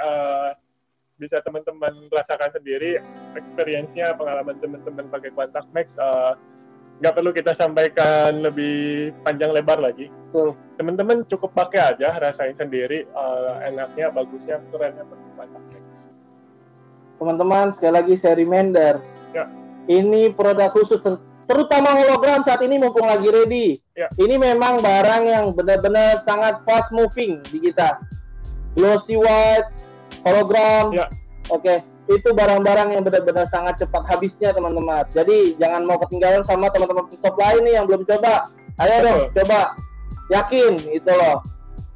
bisa teman-teman rasakan sendiri, experience-nya, pengalaman teman-teman pakai Quantac Max. Nggak perlu kita sampaikan lebih panjang lebar lagi. Teman-teman cukup pakai aja, rasain sendiri enaknya, bagusnya, kerennya pakai Quantac Max. Teman-teman, sekali lagi saya reminder. Ya. Ini produk khusus, terutama hologram saat ini mumpung lagi ready. Ya. Ini memang barang yang benar-benar sangat fast moving di kita. Glossy white, hologram. Ya. Itu barang-barang yang benar-benar sangat cepat habisnya teman-teman. Jadi jangan mau ketinggalan sama teman-teman top lain nih yang belum coba. Ayo dong coba. Yakin itu loh.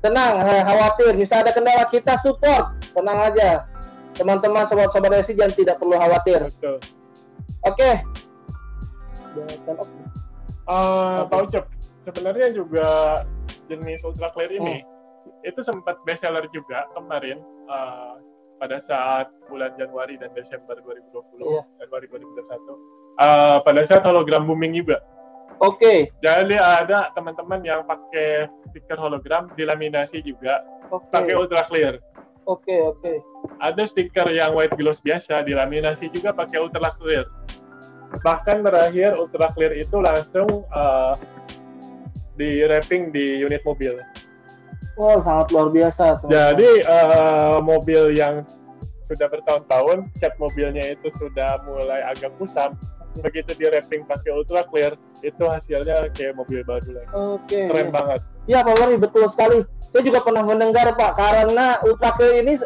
Tenang, khawatir. Misal ada kendala kita support. Tenang aja. Teman-teman sobat-sobat DSI jangan tidak perlu khawatir. Betul. Pak Ucup, sebenarnya juga jenis Ultra Clear ini itu sempat best seller juga kemarin. Pada saat bulan Januari dan Desember 2020, Januari 2021, pada saat hologram booming juga. Jadi ada teman-teman yang pakai stiker hologram dilaminasi juga, pakai Ultra Clear. Ada stiker yang white gloss biasa dilaminasi juga pakai Ultra Clear. Bahkan terakhir Ultra Clear itu langsung di wrapping di unit mobil. Sangat luar biasa. Jadi mobil yang sudah bertahun-tahun, cat mobilnya itu sudah mulai agak kusam. Begitu di wrapping pakai Ultra Clear, itu hasilnya kayak mobil baru lagi. Keren banget. Ya Pak Beri, betul sekali. Saya juga pernah mendengar Pak, karena Ultra Clear ini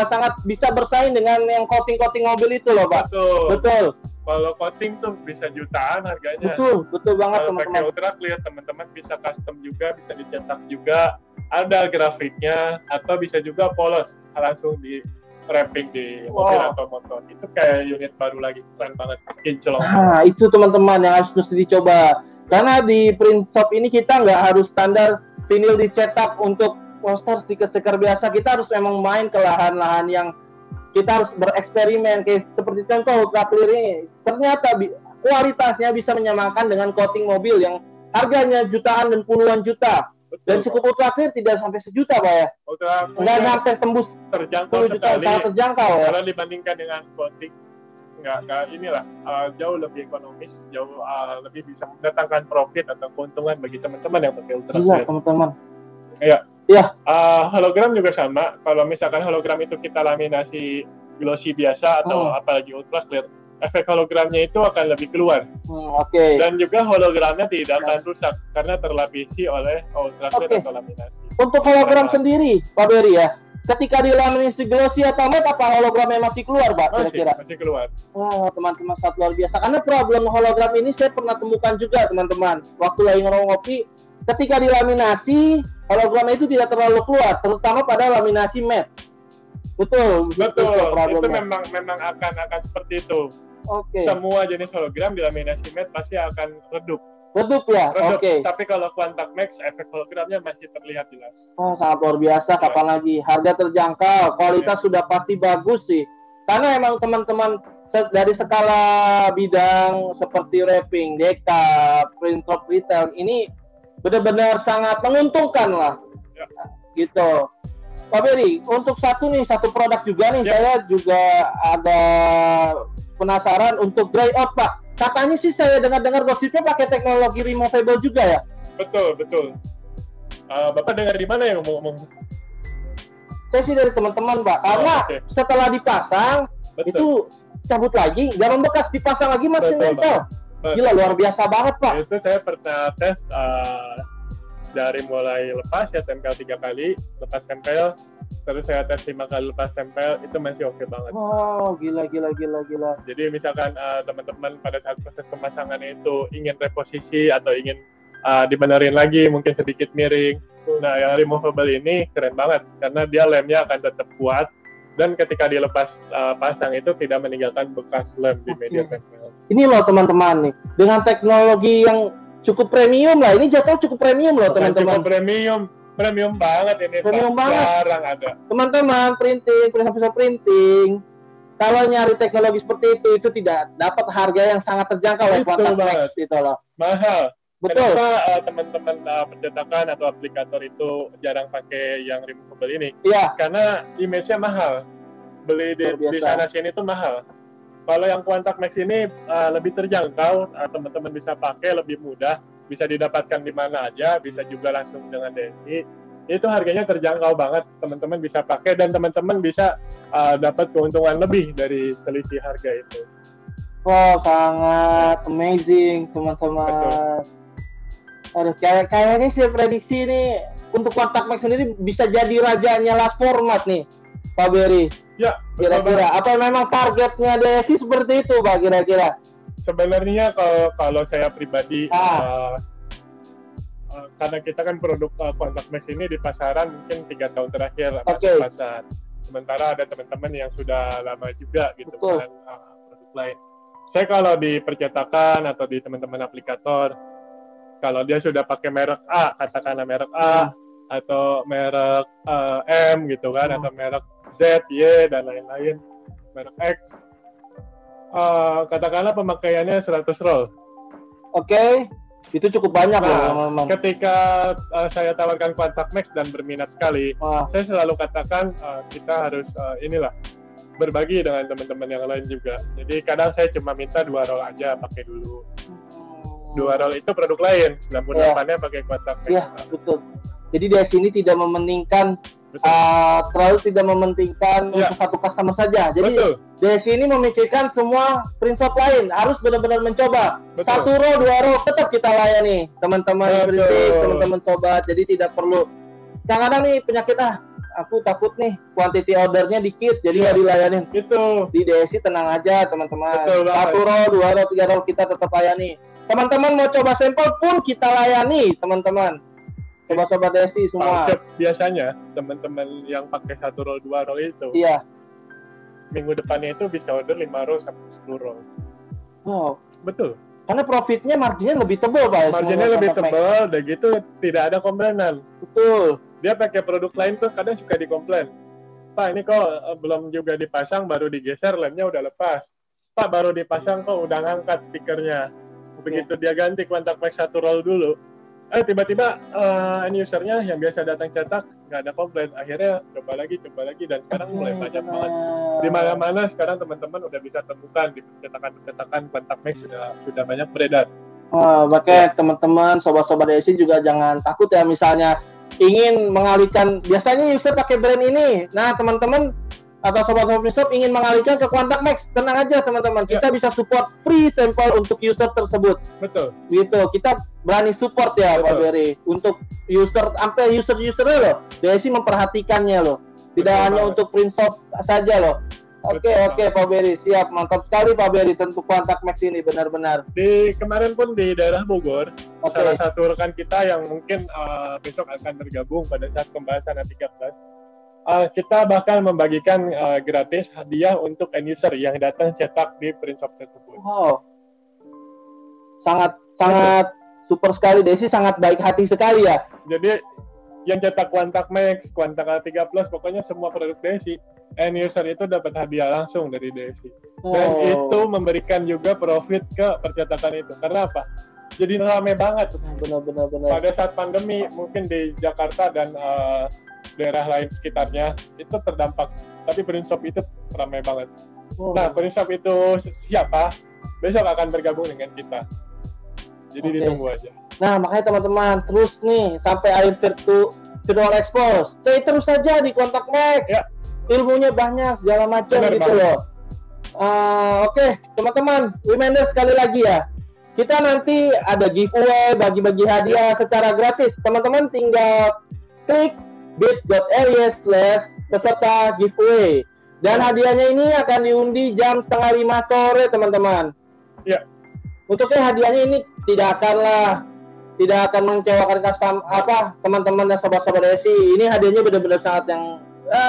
sangat bisa bersaing dengan yang coating-coating mobil itu loh Pak. Betul. Kalau coating tuh bisa jutaan harganya. Betul banget teman-teman. Pakai Ultra Clear teman-teman bisa custom juga, bisa dicetak juga. Ada grafiknya, atau bisa juga polos langsung di wrapping di mobil atau motor. Itu kayak unit baru lagi, keren banget, kinclong. Itu teman-teman yang harus mesti dicoba. Karena di print shop ini kita nggak harus standar vinil dicetak untuk poster stiker biasa. Kita harus memang main ke lahan-lahan yang kita harus bereksperimen. Kayak seperti contoh Ultra Clear ini, ternyata kualitasnya bisa menyamakan dengan coating mobil yang harganya jutaan dan puluhan juta. Dan cukup Ultra Clear tidak sampai sejuta Pak ya? Nggak sampai tembus terjangkau sekali. Terjangkau ya? Kalau dibandingkan dengan coating, nggak inilah, jauh lebih ekonomis, jauh lebih bisa mendatangkan profit atau keuntungan bagi teman-teman yang pakai Ultra Clear. Iya teman-teman. Iya. Hologram juga sama. Kalau misalkan hologram itu kita laminasi glossy biasa atau apalagi Ultra Clear, efek hologramnya itu akan lebih keluar. Dan juga hologramnya tidak akan rusak karena terlapisi oleh Ultra Clear atau laminasi. Untuk hologram sendiri, Pak Beri ya, ketika dilaminasi glossy atau matte, apa hologramnya masih keluar Pak kira-kira? Masih keluar. Teman-teman sangat luar biasa. Karena problem hologram ini saya pernah temukan juga teman-teman. Waktu lagi ngopi, ketika dilaminasi, hologram itu tidak terlalu keluar, terutama pada laminasi matte. Betul. Itu memang akan seperti itu. Semua jenis hologram dilaminasi matte pasti akan redup ya. Tapi kalau Quantac Max efek hologramnya masih terlihat jelas. Sangat luar biasa. Kapan lagi? Harga terjangkau, kualitas sudah pasti bagus sih. Karena emang teman-teman dari skala bidang seperti wrapping, decap, print shop retail ini benar-benar sangat menguntungkan lah. Ya. Gitu. Pak Beri, untuk satu produk juga nih, saya juga ada penasaran untuk dry out, Pak. Katanya sih saya dengar-dengar gosipnya pakai teknologi removable juga ya? Betul. Bapak dengar di mana yang ngomong? Saya sih dari teman-teman, Pak. Karena setelah dipasang, itu cabut lagi, nggak membekas, dipasang lagi masih nempel. Gila, luar biasa banget, Pak. Itu saya pernah tes dari mulai lepas ya tempel 3 kali, lepas tempel, terus saya tes 5 kali lepas tempel, itu masih oke banget. Wow, gila. Jadi misalkan teman-teman pada saat proses pemasangan itu ingin reposisi atau ingin dibenerin lagi, mungkin sedikit miring. Nah, yang removable ini keren banget, karena dia lemnya akan tetap kuat, dan ketika dilepas pasang itu tidak meninggalkan bekas lem di media tempel. Ini loh teman-teman nih, dengan teknologi yang cukup premium lah, ini jatuh cukup premium loh teman-teman. Cukup premium banget ini. Premium banget. Jarang ada. Teman-teman, printing, kalau nyari teknologi seperti itu tidak dapat harga yang sangat terjangkau oleh Quantac Max itu loh. Mahal. Betul. Kenapa teman-teman percetakan atau aplikator itu jarang pakai yang removable ini? Iya. Karena image-nya mahal. Beli di sana sini itu mahal. Kalau yang Quantac Max ini lebih terjangkau, teman-teman bisa pakai lebih mudah, bisa didapatkan di mana aja, bisa juga langsung dengan DSI. Itu harganya terjangkau banget, teman-teman bisa pakai dan teman-teman bisa dapat keuntungan lebih dari selisih harga itu. Wow, sangat amazing teman-teman. Aduh, kayaknya sih prediksi nih untuk Quantac Max sendiri bisa jadi rajanya last format nih, Pak Beri. Ya, kira-kira apa memang targetnya DSI seperti itu, Pak, kira-kira? Sebenarnya kalau saya pribadi, karena kita kan produk Quantac Max ini di pasaran mungkin 3 tahun terakhir masuk pasar. Sementara ada teman-teman yang sudah lama juga gitu dengan produk lain. Saya kalau di percetakan atau di teman-teman aplikator, kalau dia sudah pakai merek A, katakanlah merek A, atau merek M gitu kan, atau merek Z, Y, dan lain-lain, merek X, katakanlah pemakaiannya 100 roll. Oke, itu cukup banyak loh. Ketika saya tawarkan Quantac Max dan berminat sekali, saya selalu katakan kita harus berbagi dengan teman-teman yang lain juga. Jadi kadang saya cuma minta 2 roll aja, pakai dulu. 2 roll itu produk lain, 98-nya pakai Quantac Max. Iya, betul. Jadi di sini tidak mementingkan terlalu tidak mementingkan untuk satu customer saja. Jadi di sini memikirkan semua print shop lain, harus benar-benar mencoba. 1 roll, 2 roll tetap kita layani teman-teman printing, teman-teman sobat. Jadi tidak perlu. Kadang-kadang nih penyakit aku takut nih quantity ordernya dikit, jadi nggak dilayani. Itu di DSI tenang aja teman-teman. 1 roll, 2 roll, 3 roll kita tetap layani. Teman-teman mau coba sampel pun kita layani teman-teman. Sobat-sobat DSI semua. Biasanya teman-teman yang pakai 1 roll 2 roll itu, minggu depannya itu bisa order 5 roll sampai 10 roll. Oh, betul. Karena profitnya marginnya lebih tebal, Pak. Marginnya lebih tebal, dan gitu tidak ada komplainan. Betul. Dia pakai produk lain tuh kadang suka dikomplain. Pak, ini kok belum juga dipasang, baru digeser, lemnya udah lepas. Pak, baru dipasang kok udah ngangkat stikernya. Begitu dia ganti Quantac Max 1 roll dulu, tiba-tiba end usernya yang biasa datang cetak nggak ada komplain, akhirnya coba lagi dan sekarang mulai banyak banget di mana-mana. Sekarang teman-teman udah bisa temukan di percetakan Quantac Max sudah banyak beredar. Makanya teman-teman sobat-sobat DSI juga jangan takut ya, misalnya ingin mengalihkan, biasanya user pakai brand ini, nah teman-teman atau sobat-sobat shop ingin mengalihkan ke Quantac Max, tenang aja teman-teman, kita bisa support free sampel untuk user tersebut. Betul. Gitu, kita berani support ya Pak Beri untuk user, sampai user-usernya loh. DSI memperhatikannya loh, tidak hanya untuk print shop saja loh. Oke, Pak Beri, siap, mantap sekali Pak Beri, tentu Quantac Max ini benar-benar. Kemarin pun di daerah Bogor, salah satu rekan kita yang mungkin besok akan bergabung pada saat pembahasan A13, kita bakal membagikan gratis hadiah untuk end user yang datang cetak di print shop tersebut. Wow, sangat super sekali, Desi sangat baik hati sekali ya. Jadi yang cetak Quantac Max, Quantac A3 Plus, pokoknya semua produk Desi, end user itu dapat hadiah langsung dari Desi. Dan itu memberikan juga profit ke percetakan itu. Karena apa? Jadi ramai banget. Benar. Pada saat pandemi, mungkin di Jakarta dan daerah lain sekitarnya itu terdampak. Tapi print shop itu ramai banget. Nah, print shop itu siapa? Besok akan bergabung dengan kita. Jadi ditunggu aja. Nah, makanya teman-teman terus nih sampai akhir virtual expose. Stay terus saja di Kontak Max. Ya. Ilmunya banyak segala macam gitu loh. Oke, teman-teman, reminder sekali lagi ya. Kita nanti ada giveaway, bagi-bagi hadiah secara gratis. Teman-teman tinggal klik bit.ly/peserta giveaway. Dan hadiahnya ini akan diundi jam 4:30 sore, teman-teman. Ya. Untuknya hadiahnya ini tidak akan mengecewakan teman-teman dan sobat-sobat Desi. Ini hadiahnya benar-benar sangat yang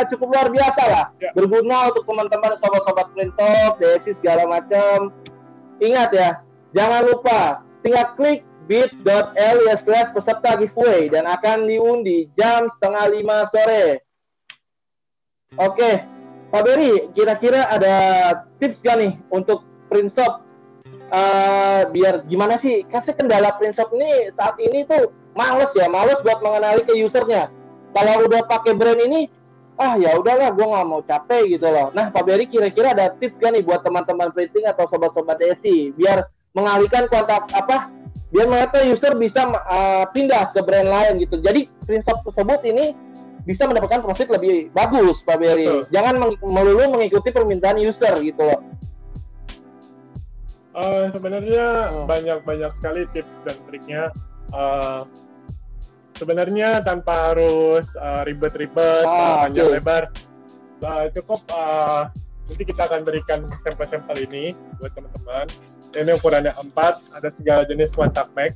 cukup luar biasa lah. Ya. Berguna untuk teman-teman sobat-sobat print shop, Desi segala macam. Ingat ya, jangan lupa tinggal klik bit.ly/peserta giveaway dan akan diundi jam 4:30 sore. Oke, Pak Beri, kira-kira ada tips gak nih untuk print shop? Biar gimana sih? Kasih kendala print shop ini saat ini tuh males buat mengenali ke usernya. Kalau udah pakai brand ini, ya udahlah, gue nggak mau capek gitu loh. Nah, Pak Beri kira-kira ada tips gak nih buat teman-teman printing atau sobat-sobat Desi biar mengalihkan kontak biar mereka user bisa pindah ke brand lain gitu. Jadi print shop tersebut ini bisa mendapatkan profit lebih bagus, Pak Beri. Betul. Jangan melulu mengikuti permintaan user gitu loh. Sebenarnya banyak sekali tips dan triknya. Sebenarnya tanpa harus ribet-ribet, panjang lebar, cukup nanti kita akan berikan sampel-sampel ini buat teman-teman. Ini ukurannya 4, ada segala jenis Kontak Max.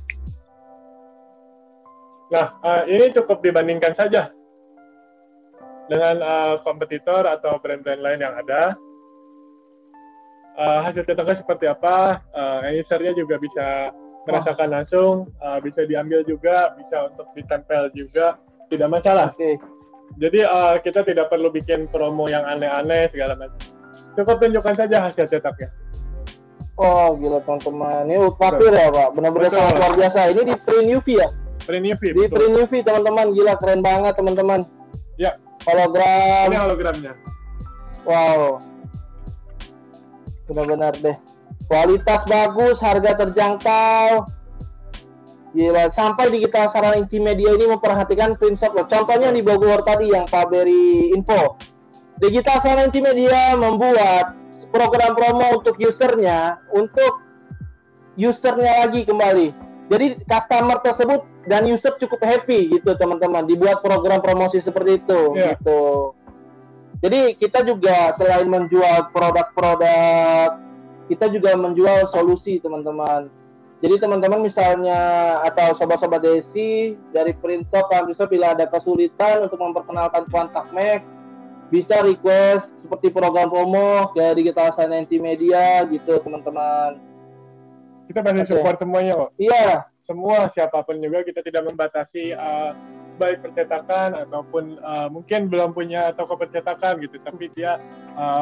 Nah, ini cukup dibandingkan saja dengan kompetitor atau brand-brand lain yang ada. Hasil cetaknya seperti apa, usernya juga bisa merasakan langsung, bisa diambil juga, bisa untuk ditempel juga, tidak masalah. Jadi kita tidak perlu bikin promo yang aneh-aneh segala macam. Cukup tunjukkan saja hasil cetaknya. Oh gila teman-teman, ini ultraviolet ya Pak, benar-benar sangat luar biasa. Ini di print UV ya? Print UV, di betul. Print UV teman-teman, gila keren banget teman-teman. Ya. Hologram. Ini hologramnya. Wow. Benar-benar deh. Kualitas bagus, harga terjangkau. Gila, sampai digital Sarana Intimedia ini memperhatikan print shop. Contohnya di Bogor tadi yang Pak Beri info. Digital Sarana Intimedia membuat program promo untuk usernya lagi kembali. Jadi customer tersebut dan user cukup happy gitu teman-teman. Dibuat program promosi seperti itu gitu. Jadi kita juga selain menjual produk-produk, kita juga menjual solusi teman-teman. Jadi teman-teman misalnya atau sobat-sobat Desi dari print shop bila ada kesulitan untuk memperkenalkan Kontak Max, bisa request seperti program promo ke Digital Sarana Intimedia gitu teman-teman. Kita pasti support semuanya kok. Iya. Semua siapapun juga, kita tidak membatasi baik percetakan ataupun mungkin belum punya toko percetakan gitu, tapi dia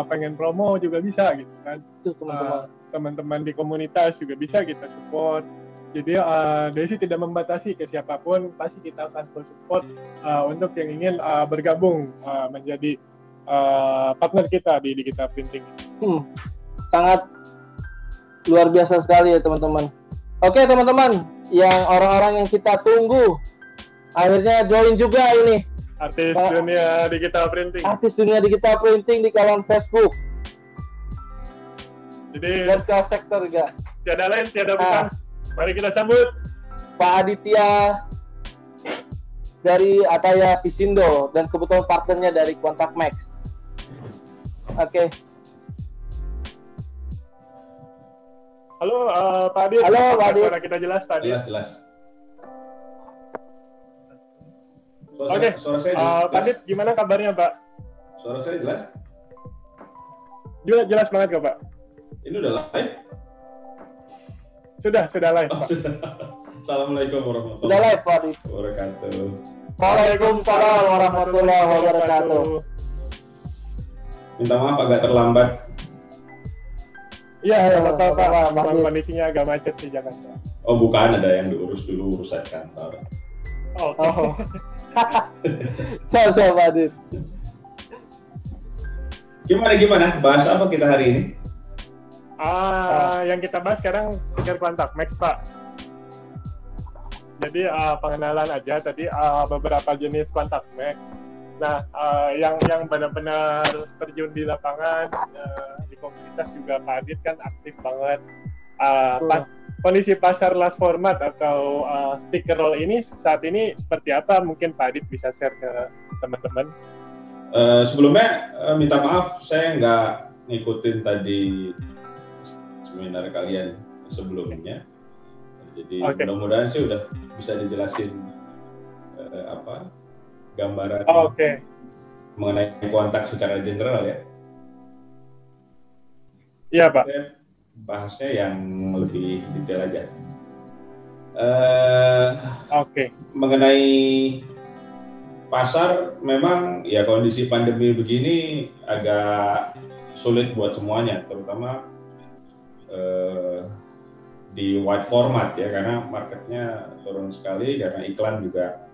pengen promo juga bisa gitu kan. Itu teman-teman. Teman-teman di komunitas juga bisa kita support. Jadi Desi tidak membatasi ke siapapun, pasti kita akan support untuk yang ingin bergabung menjadi partner kita di Digital Printing. Sangat luar biasa sekali ya teman-teman. Oke teman-teman, yang orang-orang yang kita tunggu akhirnya join juga ini. Artis dunia digital printing. Artis dunia digital printing di kolom Facebook. Jadi vertical sector juga. Tiada lain, tiada bukan. Mari kita sambut Pak Aditya dari Ataya Visindo dan kebetulan partnernya dari Kontak Max. Oke. Halo Pak Adit. Halo Pak Adit. Suara kita jelas Pak Adit. Jelas. Oke. Pak Adit, gimana kabarnya Pak? Suara saya jelas? Jelas banget kok Pak. Ini udah live? Sudah live Pak. Sudah. Assalamualaikum warahmatullahi Sudah live Pak Adit. wabarakatuh. Waalaikumsalam warahmatullahi wabarakatuh. Minta maaf agak terlambat. Iya, memang kondisinya agak macet di Jakarta. Oh bukan, ada yang diurus dulu urusan kantor. Oh. Coba Adit. Gimana? Bahas apa kita hari ini? Yang kita bahas sekarang stiker kontak Max, Pak. Jadi pengenalan aja tadi beberapa jenis kontak Max. Nah, yang benar-benar terjun di lapangan, di komunitas juga Pak Adit kan aktif banget. Kondisi pasar last format atau stiker roll ini saat ini seperti apa? Mungkin Pak Adit bisa share ke teman-teman. Sebelumnya minta maaf saya nggak ngikutin tadi seminar kalian sebelumnya. Jadi mudah-mudahan sih udah bisa dijelasin gambaran mengenai kontak secara general ya. Iya Pak. Saya bahasnya yang lebih detail aja. Mengenai pasar, memang ya kondisi pandemi begini agak sulit buat semuanya, terutama di wide format ya, karena marketnya turun sekali, karena iklan juga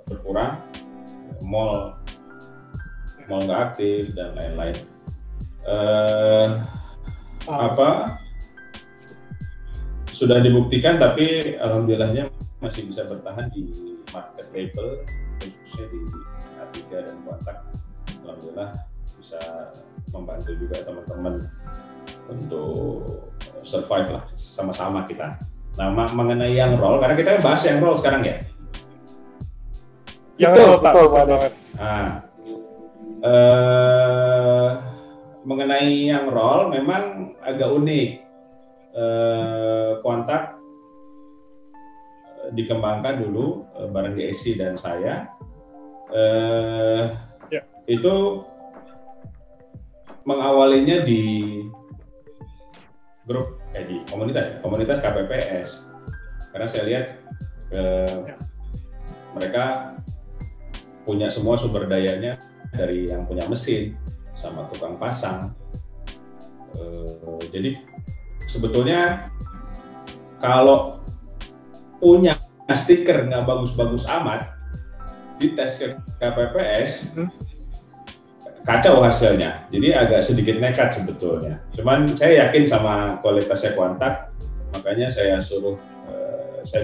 berkurang, mall nggak aktif dan lain-lain. Sudah dibuktikan, tapi alhamdulillahnya masih bisa bertahan di market label, khususnya di A3 dan kontak. Alhamdulillah bisa membantu juga teman-teman untuk survive lah, sama-sama kita. Nah, mengenai yang roll, karena kita bahas yang roll sekarang ya. Yang roll Pak, betul banget. Nah, mengenai yang roll memang agak unik. Kontak dikembangkan dulu bareng DSI dan saya. Itu mengawalinya di grup di komunitas KPPS, karena saya lihat mereka punya semua sumber dayanya, dari yang punya mesin sama tukang pasang. Jadi sebetulnya kalau punya stiker nggak bagus-bagus amat, dites ke KPPS, kacau hasilnya. Jadi agak sedikit nekat sebetulnya. Cuman saya yakin sama kualitasnya kontak, makanya saya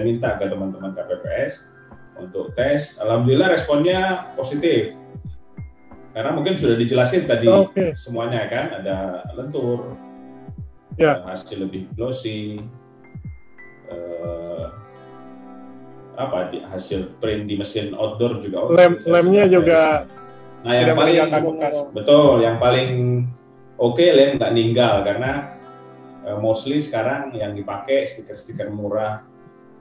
minta ke teman-teman KPPS untuk tes. Alhamdulillah responnya positif. Karena mungkin sudah dijelasin tadi semuanya kan, ada lentur, hasil lebih glossy, hasil print di mesin outdoor juga. Lemnya juga. Nah, yang paling oke lem nggak ninggal, karena mostly sekarang yang dipakai stiker-stiker murah,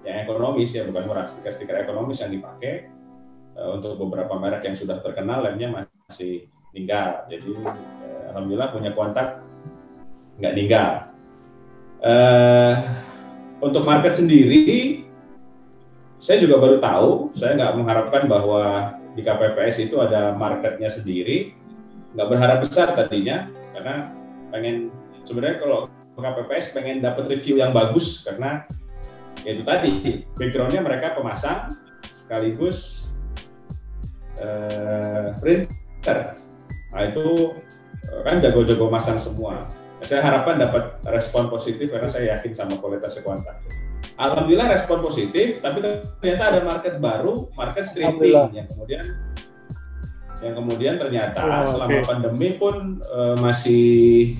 yang ekonomis ya, bukan murah, stiker-stiker ekonomis yang dipakai untuk beberapa merek yang sudah terkenal, lemnya masih ninggal. Jadi alhamdulillah punya kontak nggak ninggal. Untuk market sendiri, saya juga baru tahu, saya nggak mengharapkan bahwa di KPPS itu ada marketnya sendiri, nggak berharap besar tadinya, karena sebenarnya kalau KPPS pengen dapat review yang bagus, karena ya itu tadi, background-nya mereka pemasang sekaligus printer. Nah itu kan jago-jago masang semua. Saya harapkan dapat respon positif, karena saya yakin sama kualitas kontak. Alhamdulillah respon positif, tapi ternyata ada market baru, market streaming yang kemudian ternyata selama pandemi pun masih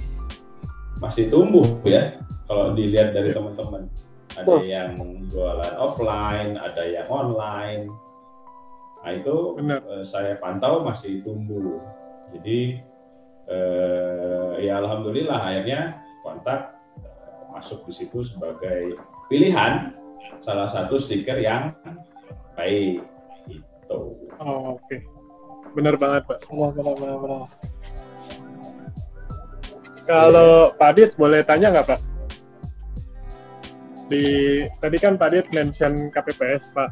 tumbuh ya, kalau dilihat dari teman-teman. Ada yang jualan offline, ada yang online. Nah itu saya pantau masih tumbuh. Jadi ya alhamdulillah akhirnya kontak masuk di situ sebagai pilihan salah satu stiker yang baik itu. Benar banget Pak. Benar. Kalau Pak Adit boleh tanya nggak Pak? Tadi kan Pak Adit mention KPPS Pak.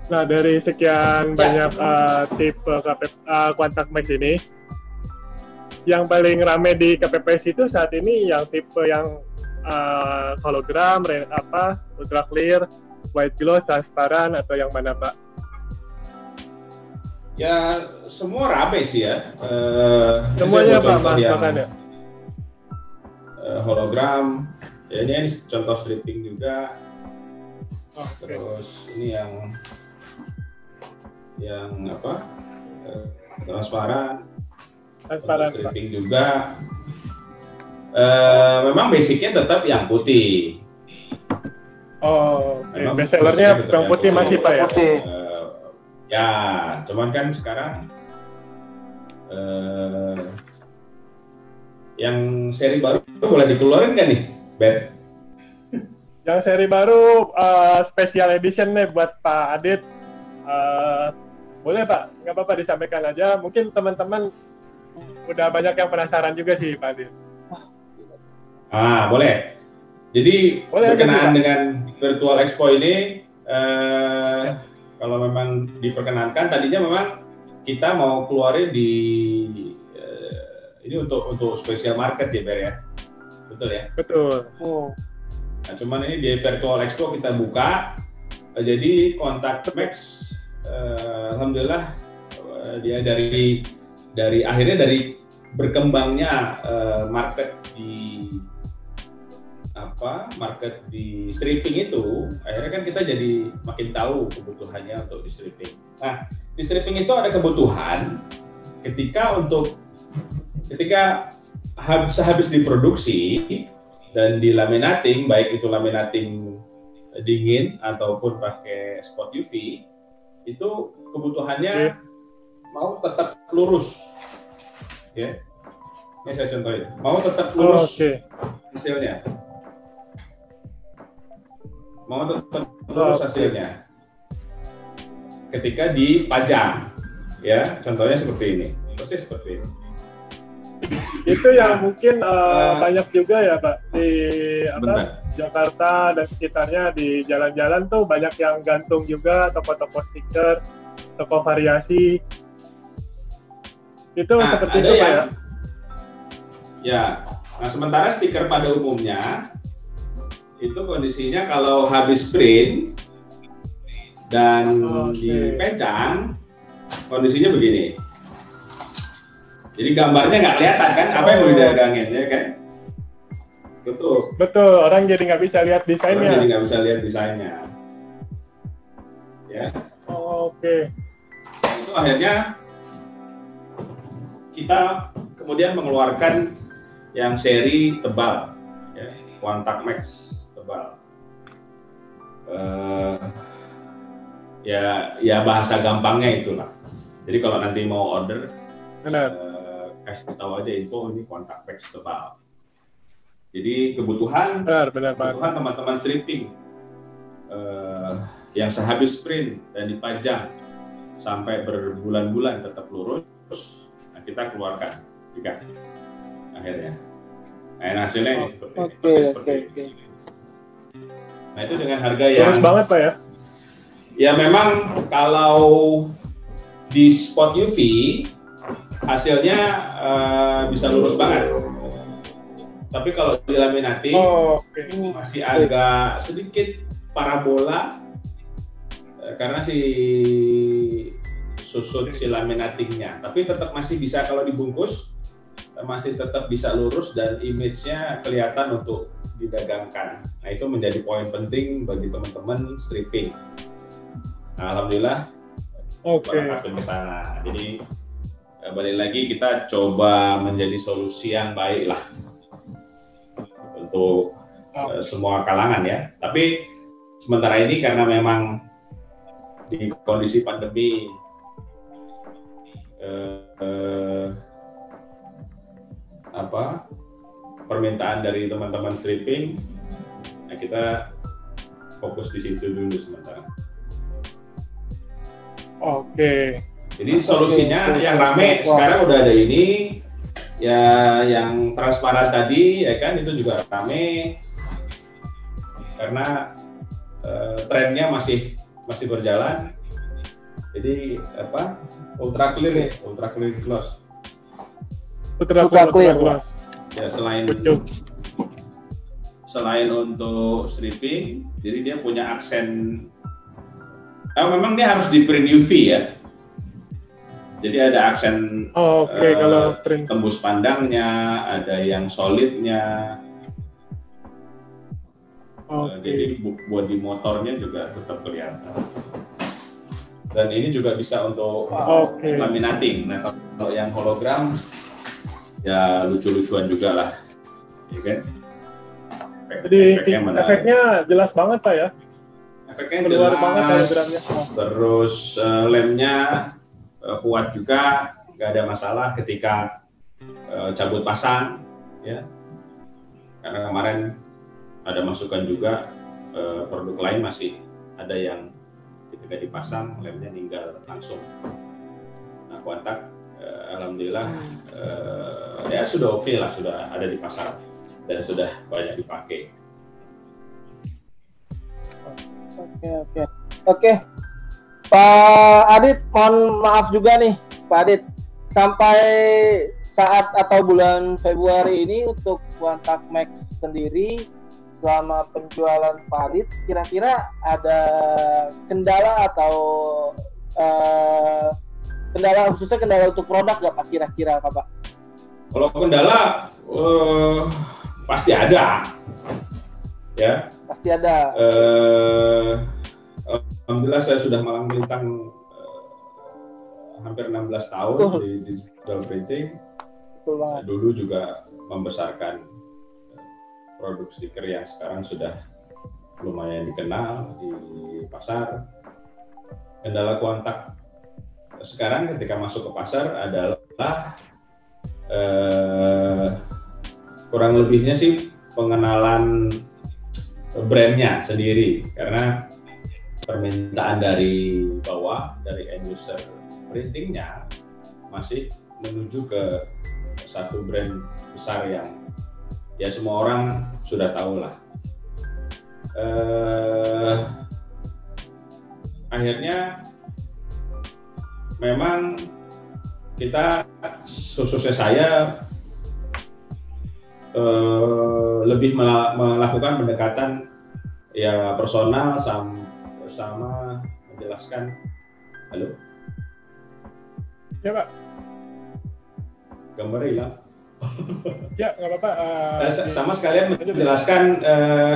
Nah dari sekian banyak tipe kontak Max ini, yang paling rame di KPPS itu saat ini yang tipe yang hologram, ultra clear, white gloss, transparan, atau yang mana Pak? Ya semua rame sih ya. Semuanya Pak, makanya. Hologram, ya ini contoh stripping juga. Okay. Terus ini yang apa? Transparan stripping juga. Memang basicnya tetap yang putih. Oh, okay. Best sellernya yang putih masih Pak ya? Ya, cuman kan sekarang yang seri baru boleh dikeluarin nggak nih, Ben? Yang seri baru special edition nih buat Pak Adit. Boleh Pak, nggak apa-apa disampaikan aja. Mungkin teman-teman udah banyak yang penasaran juga sih Pak Adit. Boleh. Jadi berkenaan dengan Virtual Expo ini, kalau memang diperkenankan, tadinya memang kita mau keluarin ini untuk special market ya, Ber ya? Betul ya? Betul. Nah, cuman ini di Virtual Expo kita buka, jadi Kontak Max, alhamdulillah dia dari akhirnya dari berkembangnya market di stripping itu, akhirnya kan kita jadi makin tahu kebutuhannya untuk di stripping. Nah, di stripping itu ada kebutuhan ketika sehabis diproduksi dan di laminating, baik itu laminating dingin ataupun pakai spot UV, itu kebutuhannya mau tetap lurus. Ya. Ini saya contohin. Mau tetap lurus hasilnya. Mau tetap lurus hasilnya. Ketika dipajang, ya, contohnya seperti ini. Persis seperti ini. Itu yang mungkin banyak juga ya Pak di Jakarta dan sekitarnya, di jalan-jalan tuh banyak yang gantung juga toko-toko stiker, toko variasi. Itu seperti itu Pak ya? Ya, nah sementara stiker pada umumnya itu kondisinya kalau habis print dan dipencang, kondisinya begini. Jadi gambarnya nggak kelihatan kan apa yang mau didagangin, ya kan? Betul, orang jadi nggak bisa lihat desainnya. Ya. Oke. Itu akhirnya kita kemudian mengeluarkan yang seri tebal, ya, Kontak Max tebal. Ya bahasa gampangnya itulah. Jadi kalau nanti mau order, kasih tahu aja info ini Kontak Max tebal. Jadi kebutuhan teman-teman stripping yang sehabis print dan dipajang sampai berbulan-bulan tetap lurus, nah kita keluarkan juga akhirnya. Nah, hasilnya ini seperti ini. Nah itu dengan harga yang lurus banget Pak ya? Ya memang kalau di spot UV hasilnya bisa lurus banget. Tapi kalau di laminating masih agak sedikit parabola karena si susut si laminatingnya. Tapi tetap masih bisa kalau dibungkus, masih tetap bisa lurus dan image-nya kelihatan untuk didagangkan. Nah itu menjadi poin penting bagi teman-teman stripping. Nah, alhamdulillah berangkat ke sana. Jadi balik lagi kita coba menjadi solusi yang baik lah untuk semua kalangan ya. Tapi sementara ini karena memang di kondisi pandemi permintaan dari teman-teman stripping, nah kita fokus di situ dulu sementara. Jadi solusinya yang rame sekarang udah ada ini, ya yang transparan tadi, ya kan itu juga rame karena trennya masih berjalan. Jadi ultra clear gloss. Ultra clear. Ya, selain untuk stripping, jadi dia punya aksen. Memang dia harus di print UV ya. Jadi ada aksen kalau print tembus pandangnya, ada yang solidnya. Jadi bodi motornya juga tetap kelihatan. Dan ini juga bisa untuk laminating. Nah, kalau yang hologram ya lucu-lucuan juga lah, ya kan? Jadi efeknya jelas banget Pak ya? Efeknya keluar jelas banget hologramnya. Terus lemnya kuat juga, nggak ada masalah ketika cabut pasang, ya. Karena kemarin ada masukan juga produk lain masih ada yang ketika dipasang lemnya ninggal langsung. Nah, Quantac alhamdulillah ya sudah oke lah, sudah ada di pasar dan sudah banyak dipakai. Oke. Pak Adit, mohon maaf juga nih Pak Adit, sampai saat atau bulan Februari ini untuk Quantac Max sendiri selama penjualan Pak Adit, kira-kira ada kendala atau kendala khususnya kendala untuk produk nggak Pak kira-kira Pak? Kalau kendala pasti ada, ya. Pasti ada. Alhamdulillah saya sudah malang melintang hampir 16 tahun di digital printing. Dulu juga membesarkan produk stiker yang sekarang sudah lumayan dikenal di pasar. Kendala Quantac sekarang ketika masuk ke pasar adalah kurang lebihnya sih pengenalan brandnya sendiri, karena permintaan dari bawah, dari end user printingnya masih menuju ke satu brand besar yang ya semua orang sudah tahu lah. Akhirnya memang kita, khususnya saya, lebih melakukan pendekatan ya personal sama menjelaskan. Halo? Ya Pak. Gambar hilang. Ya nggak apa-apa. Sama sekalian menjelaskan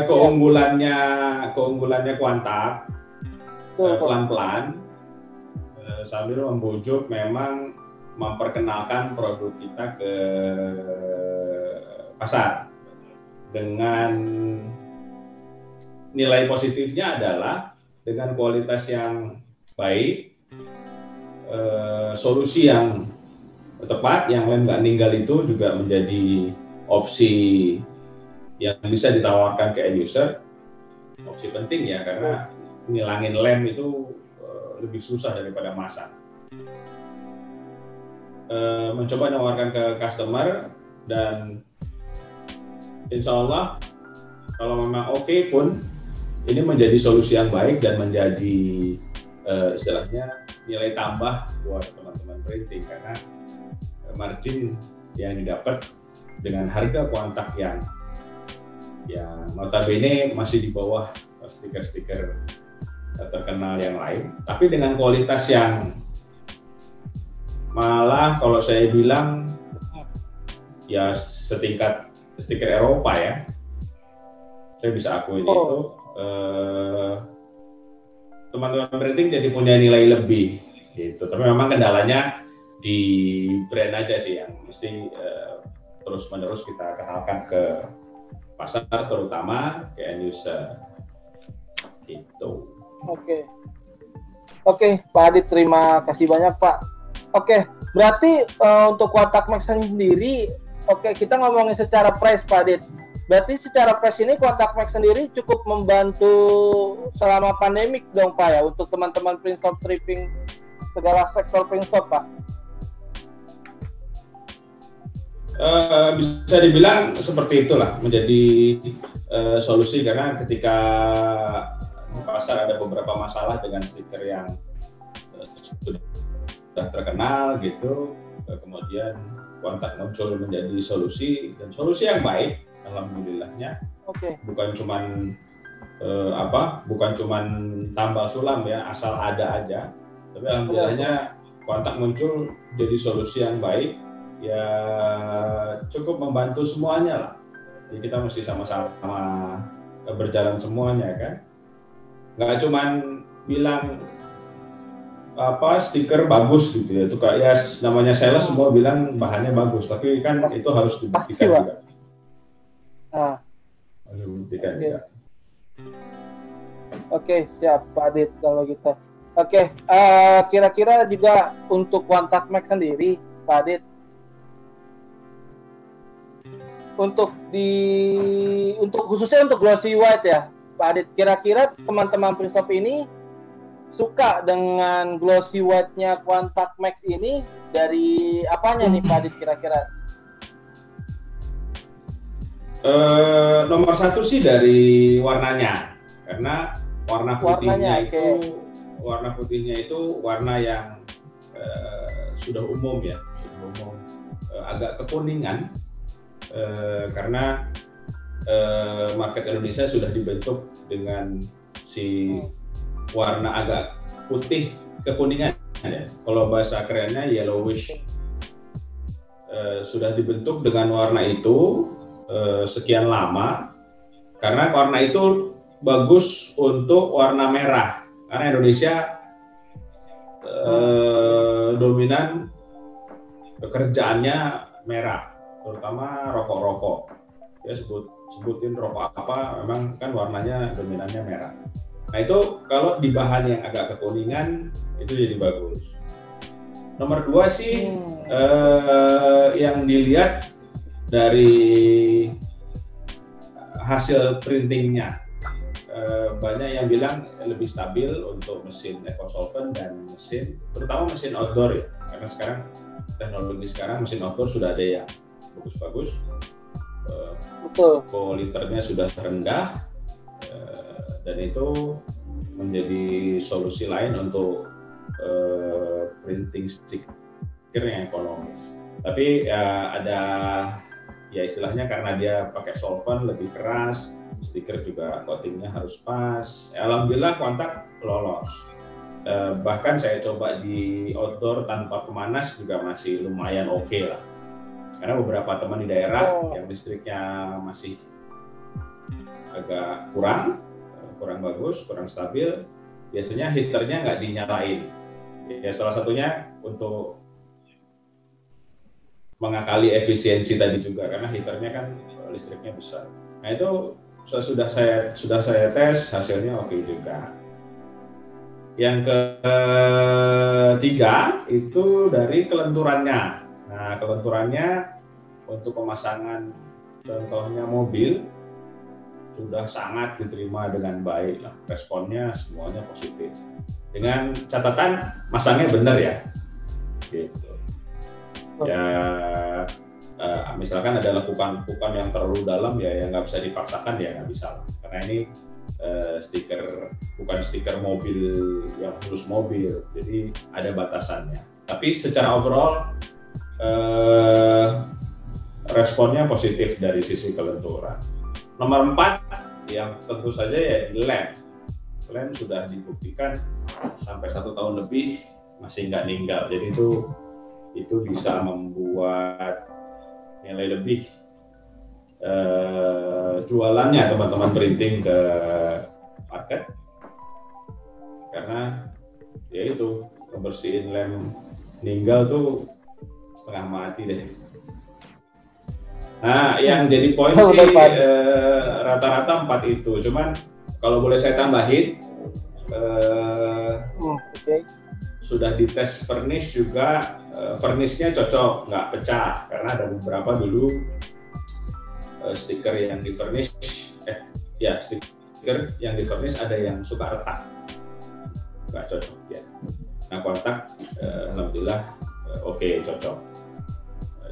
keunggulannya Quantac pelan-pelan sambil membujuk memang memperkenalkan produk kita ke pasar dengan nilai positifnya adalah dengan kualitas yang baik, solusi yang tepat, yang lem nggak ninggal itu juga menjadi opsi yang bisa ditawarkan ke end user. Opsi penting ya, karena ngilangin lem itu lebih susah daripada masang. Mencoba menawarkan ke customer dan insya Allah kalau memang oke pun ini menjadi solusi yang baik dan menjadi istilahnya nilai tambah buat teman-teman printing, karena margin yang didapat dengan harga Quantac yang notabene masih di bawah stiker-stiker terkenal yang lain, tapi dengan kualitas yang malah kalau saya bilang ya setingkat stiker Eropa ya, saya bisa akuin itu. Teman-teman printing jadi punya nilai lebih gitu, tapi memang kendalanya di brand aja sih yang mesti terus-menerus kita kenalkan ke pasar, terutama ke end user gitu. Oke, Pak Adit, terima kasih banyak Pak. Oke, berarti untuk Quantac Max sendiri, kita ngomongin secara price Pak Adit. Berarti secara price ini Quantac Max sendiri cukup membantu selama pandemik dong Pak ya, untuk teman-teman print shop stripping segala sektor print shop Pak. Bisa dibilang seperti itulah, menjadi solusi, karena ketika di pasar ada beberapa masalah dengan stiker yang sudah sudah terkenal gitu, kemudian kontak muncul menjadi solusi, dan solusi yang baik alhamdulillahnya. Bukan cuman bukan cuman tambal sulam ya, asal ada aja, tapi alhamdulillahnya kontak muncul jadi solusi yang baik ya, cukup membantu semuanya lah. Jadi kita mesti sama-sama berjalan semuanya kan, nggak cuman bilang stiker bagus gitu ya, itu kayak namanya sales semua bilang bahannya bagus, tapi kan itu harus dibuktikan juga. Harus dibuktikan juga. Oke, siap Pak Adit kalau gitu. Oke, kira-kira juga untuk Kontak Max sendiri, Pak Adit, untuk khususnya untuk glossy white ya, Pak Adit, kira-kira teman-teman Printshop ini suka dengan glossy white-nya Kontak Max ini dari apanya nih Pak Adit kira-kira? Nomor satu sih dari warnanya, karena warna putihnya itu warna yang sudah umum ya, agak kekuningan, karena market Indonesia sudah dibentuk dengan si warna agak putih kekuningan ya. Kalau bahasa kerennya yellowish, sudah dibentuk dengan warna itu sekian lama, karena warna itu bagus untuk warna merah, karena Indonesia dominan pekerjaannya merah, terutama rokok-rokok ya, sebutin rokok apa, memang kan warnanya dominannya merah. Nah itu kalau di bahan yang agak kekuningan itu jadi bagus. Nomor dua sih yang dilihat dari hasil printingnya, banyak yang bilang lebih stabil untuk mesin EcoSolvent dan mesin, terutama mesin outdoor ya, karena sekarang teknologi sekarang mesin outdoor sudah ada yang bagus-bagus, liternya sudah rendah, dan itu menjadi solusi lain untuk printing stiker yang ekonomis. Tapi ada ya istilahnya karena dia pakai solvent lebih keras, stiker juga coatingnya harus pas. Alhamdulillah Kontak lolos. Bahkan saya coba di outdoor tanpa pemanas juga masih lumayan oke lah. Karena beberapa teman di daerah yang listriknya masih agak kurang bagus, kurang stabil, biasanya heaternya nggak dinyalain. Ya salah satunya untuk mengakali efisiensi tadi juga, karena heaternya kan listriknya besar. Nah itu sudah saya tes, hasilnya oke juga. Yang ketiga itu dari kelenturannya. Nah kelenturannya untuk pemasangan contohnya mobil sudah sangat diterima dengan baik lah, responnya semuanya positif. Dengan catatan masangnya benar ya, gitu. Ya misalkan ada lekukan yang terlalu dalam ya yang nggak bisa dipaksakan ya nggak bisa, karena ini bukan stiker mobil yang khusus mobil, jadi ada batasannya. Tapi secara overall responnya positif dari sisi kelenturan. Nomor 4 yang tentu saja ya lem sudah dibuktikan sampai 1 tahun lebih masih nggak ninggal, jadi itu bisa membuat nilai lebih jualannya teman-teman printing ke market, karena ya itu ngebersihin lem ninggal tuh setengah mati deh. Nah yang jadi poin sih rata-rata 4 itu, cuman kalau boleh saya tambahin sudah dites furnish juga, furnishnya cocok, nggak pecah, karena ada beberapa dulu stiker yang di furnish, stiker yang di furnish ada yang suka retak, nggak cocok ya. Nah Kontak alhamdulillah oke, cocok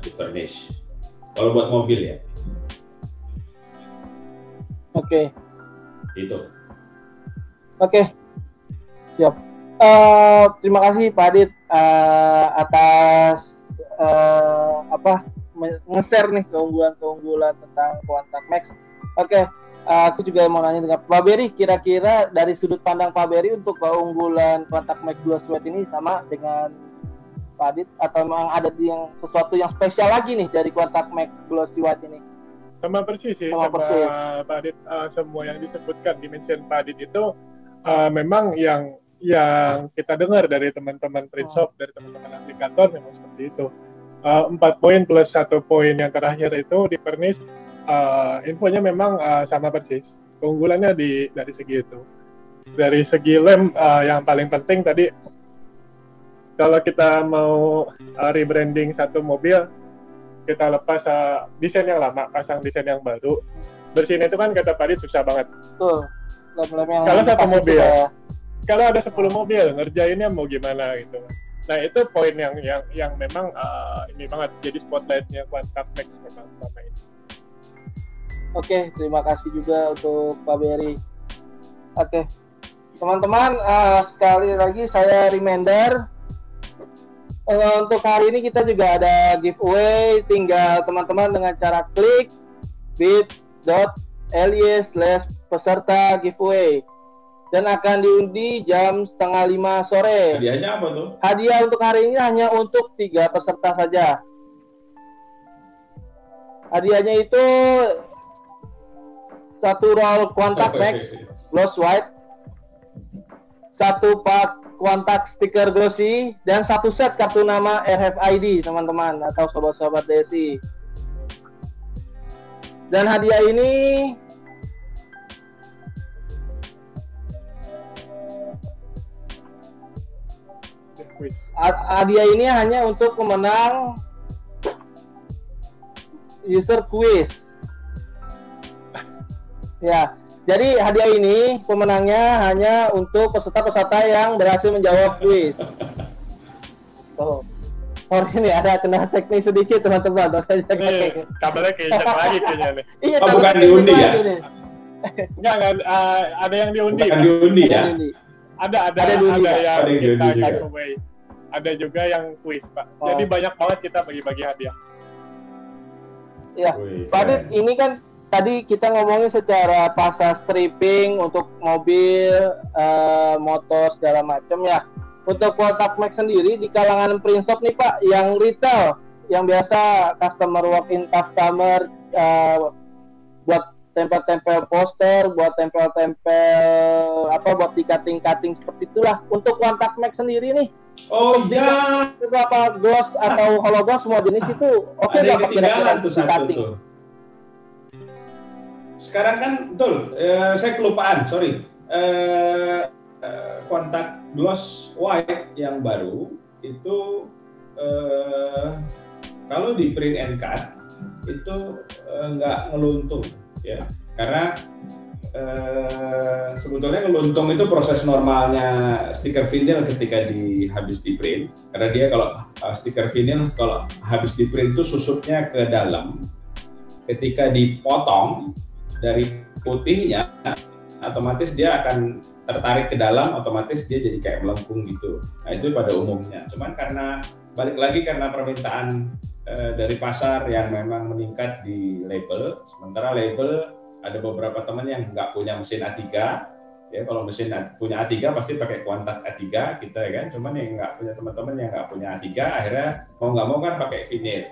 di furnish. Kalau buat mobil ya. Oke. Itu. Oke. Siap. Terima kasih Pak Adit atas nge-share nih keunggulan tentang Quantac Max. Oke, aku juga mau nanya dengan Pak Berry, kira-kira dari sudut pandang Pak Berry untuk keunggulan Quantac Max Gloss White ini sama dengan Pak Adit, atau memang ada sesuatu yang spesial lagi nih dari Quantac Max Gloss White ini? Sama persis sih, sama Pak Adit. Semua yang disebutkan, dimention Pak Adit itu memang yang kita dengar dari teman-teman print shop, dari teman-teman aplikator memang seperti itu. 4 poin plus 1 poin yang terakhir itu di pernis, infonya memang sama persis. Keunggulannya dari segi itu. Dari segi lem, yang paling penting tadi, kalau kita mau rebranding satu mobil, kita lepas desain yang lama, pasang desain yang baru, bersihin itu kan kata Pak Adit susah banget. Betul. Kalau satu mobil, kalau ada 10 mobil, ngerjainnya mau gimana gitu. Nah itu poin yang memang ini banget, jadi spotlightnya Quantac Max memang selama ini. Oke, terima kasih juga untuk Pak Berry. Oke, teman-teman, sekali lagi saya reminder, untuk hari ini kita juga ada giveaway. Tinggal teman-teman dengan cara klik bit.ly/peserta giveaway. Dan akan diundi jam 4:30 sore. Hadiahnya apa tuh? Hadiah untuk hari ini hanya untuk 3 peserta saja. Hadiahnya itu 1 roll Quantac Max Gloss White, 1 pak Quantac stiker glossy, dan 1 set kartu nama RFID, teman-teman atau sobat-sobat Desi. Dan hadiah ini hanya untuk pemenang user quiz. Ya, jadi hadiah ini pemenangnya hanya untuk peserta-peserta yang berhasil menjawab quiz. Oh, ini ada kena teknis sedikit teman-teman. Kabelnya keinjak lagi kayaknya nih. Iya, bukan diundi ya? Enggak, ada yang diundi. Bukan diundi ya? Ada yang kita giveaway. Ada juga yang quiz, Pak. Jadi banyak banget kita bagi-bagi hadiah. Ya, Pak Adit, ini kan tadi kita ngomongin secara pasar stripping untuk mobil, motor, segala macam ya. Untuk Quantac Max sendiri di kalangan print shop nih Pak, yang retail, yang biasa customer walk-in customer, buat tempel-tempel poster, buat tempel-tempel buat di cutting-cutting seperti itulah. Untuk Quantac Max sendiri nih, oh iya, beberapa gloss atau hologloss semua jenis itu ada yang ketinggalan tuh satu tuh. Sekarang kan betul, saya kelupaan, sorry. Quantac Gloss White yang baru itu kalau di print and cut itu nggak ngeluntung ya, karena sebetulnya ngeluntung itu proses normalnya stiker vinyl ketika habis di print, karena dia kalau stiker vinyl kalau habis di print itu susutnya ke dalam, ketika dipotong dari putihnya otomatis dia akan tertarik ke dalam, otomatis dia jadi kayak melengkung gitu. Nah itu pada umumnya, cuman karena balik lagi karena permintaan dari pasar yang memang meningkat di label, sementara label ada beberapa teman yang nggak punya mesin A3 ya, kalau mesin punya A3 pasti pakai Quantac A3 kita ya kan, cuman yang nggak punya teman-teman yang nggak punya A3 akhirnya mau nggak mau kan pakai vinyl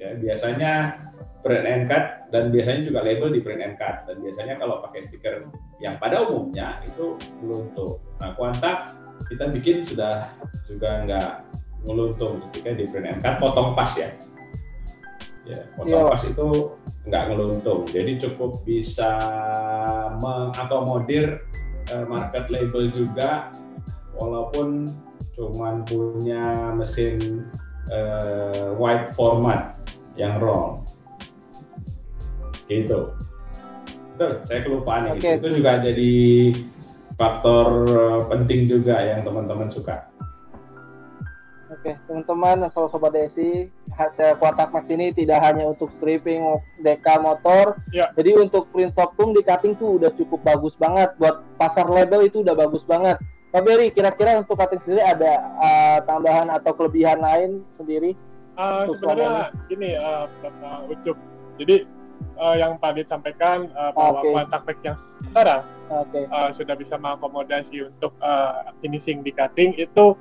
ya, biasanya print and cut, dan biasanya juga label di print and cut, dan biasanya kalau pakai stiker yang pada umumnya itu meluntung. Nah Quantac kita bikin sudah juga nggak ngeluntung ketika di print and cut, potong pas ya. Ya, potong pas itu nggak ngeluntung, jadi cukup bisa mengakomodir market label juga, walaupun cuman punya mesin wide format yang roll. Gitu. Betul, saya kelupaan gitu. Itu juga jadi faktor penting juga yang teman-teman suka. Oke, teman-teman, sobat Desi, Quantac Max ini tidak hanya untuk stripping deka motor, ya. Jadi untuk print shop pun di cutting tuh udah cukup bagus banget, buat pasar label itu udah bagus banget. Pak Beri, kira-kira untuk cutting sendiri ada tambahan atau kelebihan lain sendiri? Sebenarnya gini, Bapak Ucup. Jadi yang Pak Adit sampaikan bahwa kontak max yang sekarang sudah bisa mengakomodasi untuk finishing di cutting itu,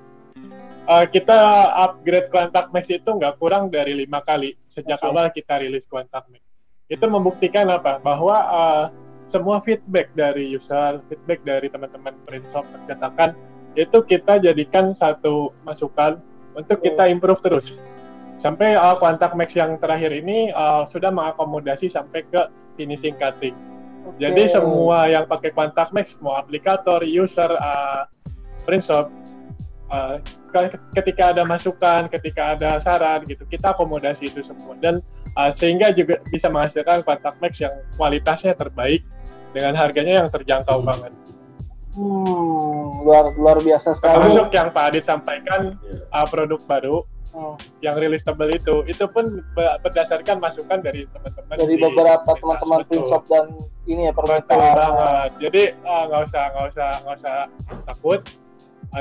kita upgrade kontak max itu nggak kurang dari 5 kali sejak awal kita rilis kontak max. Itu membuktikan apa? Bahwa semua feedback dari user, feedback dari teman-teman print shop percetakan itu kita jadikan satu masukan untuk kita improve terus. Sampai kontak max yang terakhir ini sudah mengakomodasi sampai ke finishing cutting. Jadi semua yang pakai kontak max, mau aplikator, user, print shop, ketika ada masukan, ketika ada saran gitu, kita akomodasi itu semua. Dan sehingga juga bisa menghasilkan kontak max yang kualitasnya terbaik dengan harganya yang terjangkau banget. Luar biasa sekali. Termasuk yang Pak Adit sampaikan, produk baru yang releasable itu pun berdasarkan masukan dari teman-teman dari beberapa teman-teman print shop dan ini ya permintaan. Jadi nggak usah takut.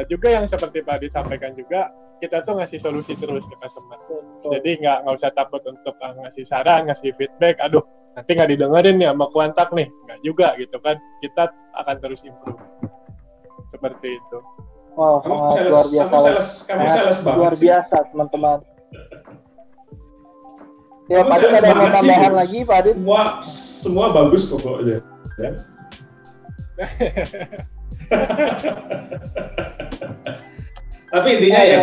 Juga yang seperti Pak Adit sampaikan juga, kita tuh ngasih solusi terus ke customer. Jadi nggak usah takut untuk ngasih saran, ngasih feedback. Aduh, nanti nggak didengerin ya sama kontak nih, nggak juga gitu kan. Kita akan terus improve seperti itu. Wow, luar biasa. Kamu sales banget. Luar biasa teman-teman. Ya, Pak Adit ada mau tambahan lagi, Pak Adit? Semua bagus pokoknya. Ya. Tapi intinya ya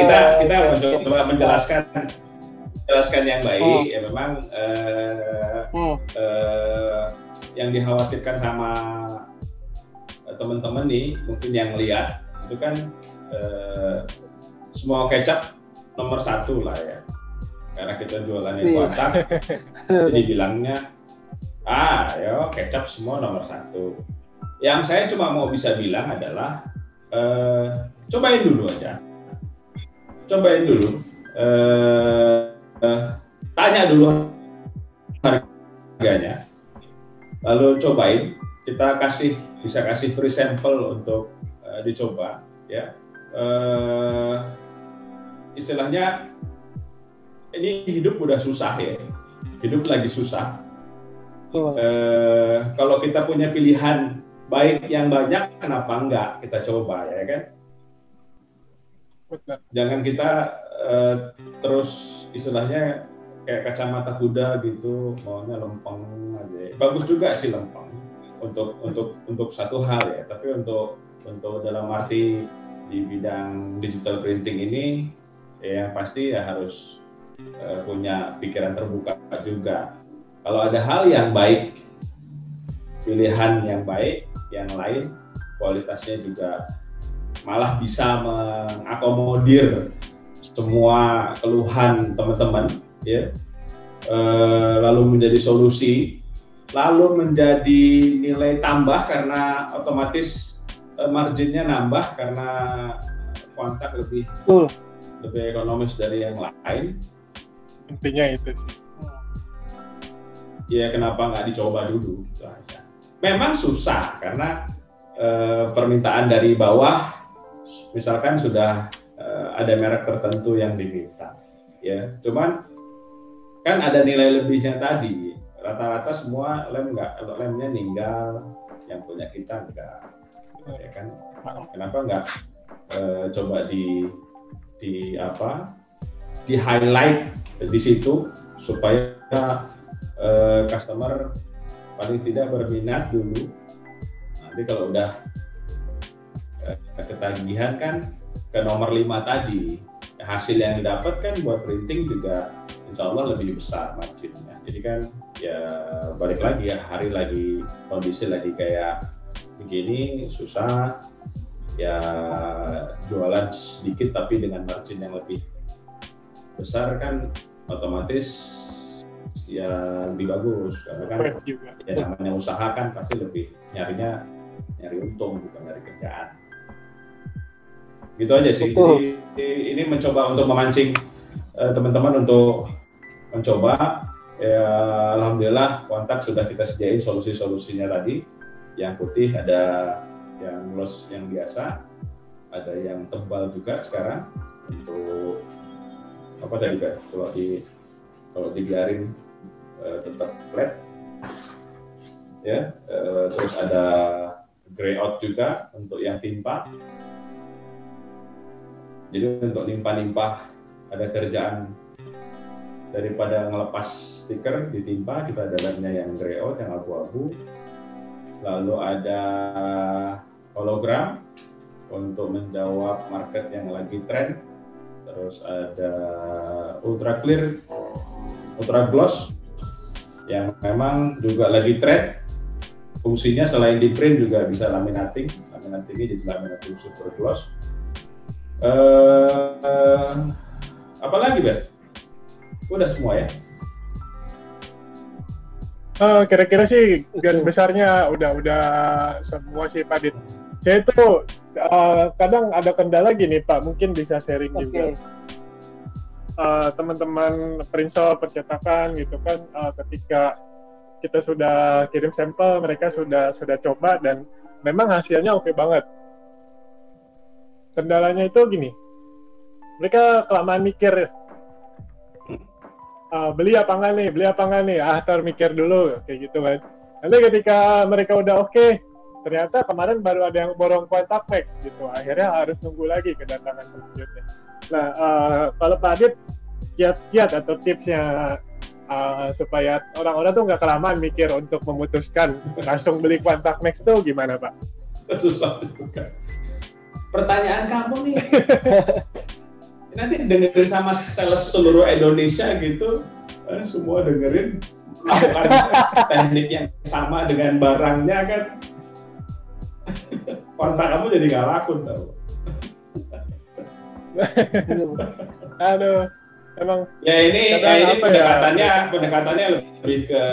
kita mencoba menjelaskan yang baik. Ya memang yang dikhawatirkan sama teman-teman nih, mungkin yang lihat itu kan semua kecap nomor 1 lah ya, karena kita jualannya kontak. Jadi bilangnya kecap semua nomor 1. Yang saya cuma mau bisa bilang adalah cobain dulu aja. Tanya dulu harganya, lalu cobain. Kita bisa kasih free sample untuk dicoba, ya. Istilahnya ini hidup udah susah ya, hidup lagi susah. Kalau kita punya pilihan baik yang banyak, kenapa enggak kita coba, ya kan? Jangan kita terus istilahnya kayak kacamata kuda gitu, maunya lempeng aja. Bagus juga sih lempeng untuk satu hal ya, tapi untuk dalam arti di bidang digital printing ini ya pasti ya harus punya pikiran terbuka juga. Kalau ada hal yang baik, pilihan yang baik, yang lain kualitasnya juga malah bisa mengakomodir semua keluhan teman-teman, ya, lalu menjadi solusi, lalu menjadi nilai tambah karena otomatis marginnya nambah karena kontak lebih ekonomis dari yang lain. Intinya itu. Ya kenapa nggak dicoba dulu? Memang susah karena permintaan dari bawah, misalkan sudah ada merek tertentu yang diminta, ya. Cuman kan ada nilai lebihnya tadi. Rata-rata semua lemnya ninggal, yang punya kita enggak, ya kan? Kenapa enggak coba di highlight di situ supaya customer paling tidak berminat dulu. Nanti kalau udah ketagihan kan ke nomor 5 tadi, hasil yang didapat kan buat printing juga insya Allah lebih besar marginnya. Jadi kan ya balik lagi ya, hari lagi kondisi lagi kayak begini susah ya, jualan sedikit tapi dengan margin yang lebih besar kan otomatis ya lebih bagus, karena kan ya namanya usaha kan pasti lebih nyari untung bukan nyari kerjaan. Gitu aja sih. Jadi ini mencoba untuk memancing teman-teman untuk mencoba. Ya, alhamdulillah kontak sudah kita sediain solusi-solusinya tadi. Yang putih ada yang gloss yang biasa, ada yang tebal juga sekarang untuk apa tadi Pak? Kalau dibiarin tetap flat, ya. Terus ada gray out juga untuk yang timpa. Jadi untuk nimpah-nimpah ada kerjaan daripada ngelepas stiker ditimpa, kita ada labnya yang gray out, yang abu-abu. Lalu ada hologram untuk menjawab market yang lagi tren. Terus ada ultra clear, ultra gloss yang memang juga lagi tren. Fungsinya selain di print juga bisa laminating. Laminatingnya jadi laminating super gloss. Apalagi Bert? Udah semua ya? Kira-kira sih garis besarnya udah semua sih Pak Dit. Saya itu kadang ada kendala gini Pak, mungkin bisa sharing juga. Teman-teman print shop percetakan gitu kan, ketika kita sudah kirim sampel, mereka sudah coba dan memang hasilnya oke banget. Kendalanya itu gini, mereka kelamaan mikir, beli apa enggak nih, ntar mikir dulu kayak gitu kan. Nanti ketika mereka udah oke, ternyata kemarin baru ada yang borong kontak pack gitu, akhirnya harus nunggu lagi kedatangan selanjutnya. Nah, kalau Pak Adit kiat-kiat atau tipsnya supaya orang-orang tuh nggak kelamaan mikir untuk memutuskan langsung beli kontak Max tuh gimana Pak? Susah juga. Pertanyaan kamu nih, nanti dengerin sama sales seluruh Indonesia gitu, semua dengerin lakukan teknik yang sama dengan barangnya kan. Kontak kamu jadi nggak laku tau. Aduh, emang. Ya ini pendekatannya lebih ke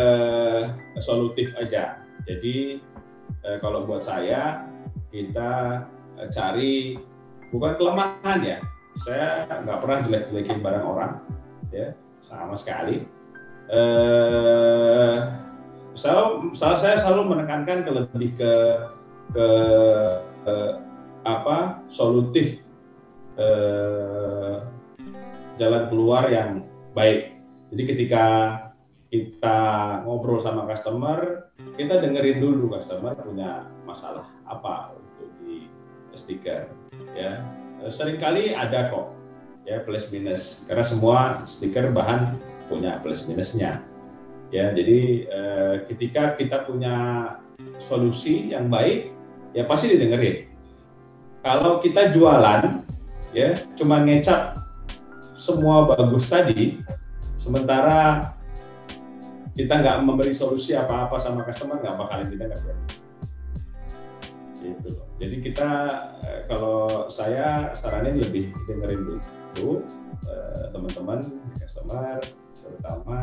solutif aja. Jadi kalau buat saya kita cari bukan kelemahan ya. Saya nggak pernah jelek-jelekin barang orang, ya sama sekali. Saya selalu menekankan lebih ke solutif, jalan keluar yang baik. Jadi ketika kita ngobrol sama customer, kita dengerin dulu customer punya masalah apa untuk di stiker, ya. Seringkali ada kok ya plus minus, karena semua stiker bahan punya plus minusnya, ya. Jadi ketika kita punya solusi yang baik, ya pasti didengerin. Kalau kita jualan, ya cuma ngecap semua bagus tadi, sementara kita nggak memberi solusi apa-apa sama customer, nggak bakalan kita nggak berani. Gitu. Jadi kita, kalau saya saranin lebih dengerin dulu teman-teman customer, terutama